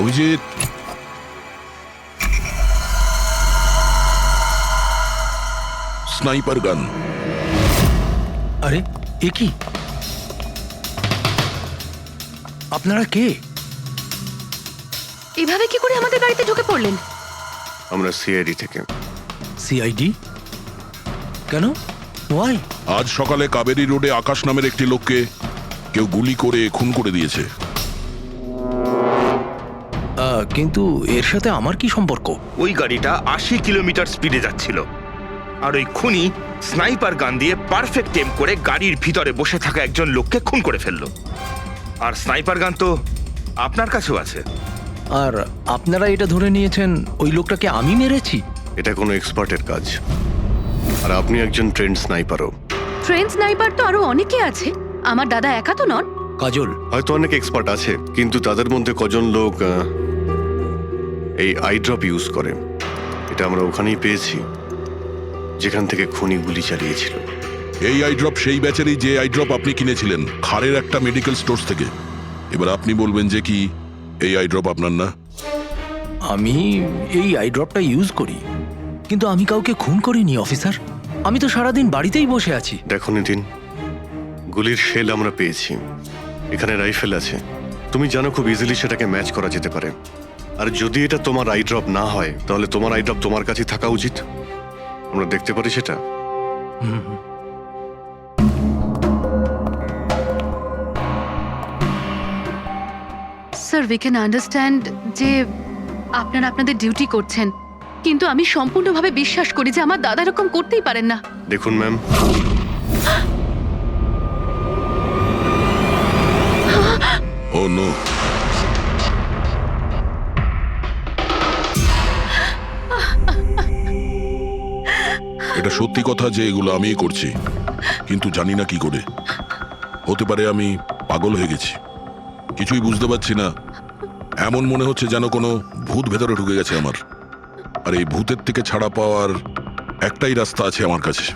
অভিজিৎ, স্নাইপার গান। আরে এ কি? আপনারা কে? এভাবে কি করে আমাদের গাড়িতে ঢুকে পড়লেন? আমরা সিআইডি থেকে। সিআইডি? কেন? ওয়াই? আজ সকালে কাবেরী রোডে আকাশ নামের একটি লোককে কেউ গুলি করে খুন করে দিয়েছে। কিন্তু এর সাথে আমার কি সম্পর্ক? ওই গাড়িটা 80 কিলোমিটার স্পিডে যাচ্ছিল, আর ওই খুনি স্নাইপার গান দিয়ে পারফেক্ট এম করে গাড়ির ভিতরে বসে থাকা একজন লোককে খুন করে ফেললো। আর স্নাইপার গান তো আপনার কাছেও আছে। আর আপনারা এটা ধরে নিয়েছেন ওই লোকটাকে আমি মেরেছি? এটা কোনো এক্সপার্টের কাজ, আর আপনি একজন ট্রেন্ড স্নাইপারও। ট্রেন স্নাইপার তো আরো অনেকে আছে, আমার দাদা একা তো নন। কাজল? হয়তো অনেক এক্সপার্ট আছে, কিন্তু তাদের মধ্যে কজন লোক এই আই ড্রপ ইউজ করে, এটা আমরা ওখানেই পেয়েছি যেখান থেকে খুনি গুলি চালিয়েছিল। এই আই ড্রপ সেই ব্যাচেরই যে আই ড্রপ আপনি কিনেছিলেন খারের একটা মেডিকেল স্টোর থেকে। এবার আপনি বলবেন যে কি এই আই ড্রপ আপনার না? আমি এই আই ড্রপটা ইউজ করি, কিন্তু আমি কাউকে খুন করিনি অফিসার। আমি তো সারাদিন বাড়িতেই বসে আছি। দেখো নিতিন, গুলির শেল আমরা পেয়েছি, এখানে রাইফেল আছে। তুমি জানো খুব ইজিলি সেটাকে ম্যাচ করা যেতে পারে। আর যদি এটা তোমার আই ড্রপ না হয়, তাহলে তোমার আই ড্রপ তোমার কাছে থাকা উচিত। আমরা দেখতে পারি সেটা। স্যার, উই ক্যান আন্ডারস্ট্যান্ড যে আপনারা আপনাদের ডিউটি করছেন, কিন্তু আমি সম্পূর্ণভাবে বিশ্বাস করি যে আমার দাদা এরকম করতেই পারেন না। দেখুন ম্যাম, ও নো, এটা সত্যি কথা যে এগুলো আমিই করছি, কিন্তু জানি না কি করে। হতে পারে আমি পাগল হয়ে গেছি, কিছুই বুঝতে পারছি না। এমন মনে হচ্ছে যেন কোনো ভূত ভেতরে ঢুকে গেছে আমার। আর এই ভূতের থেকে ছাড়া পাওয়ার একটাই রাস্তা আছে আমার কাছে।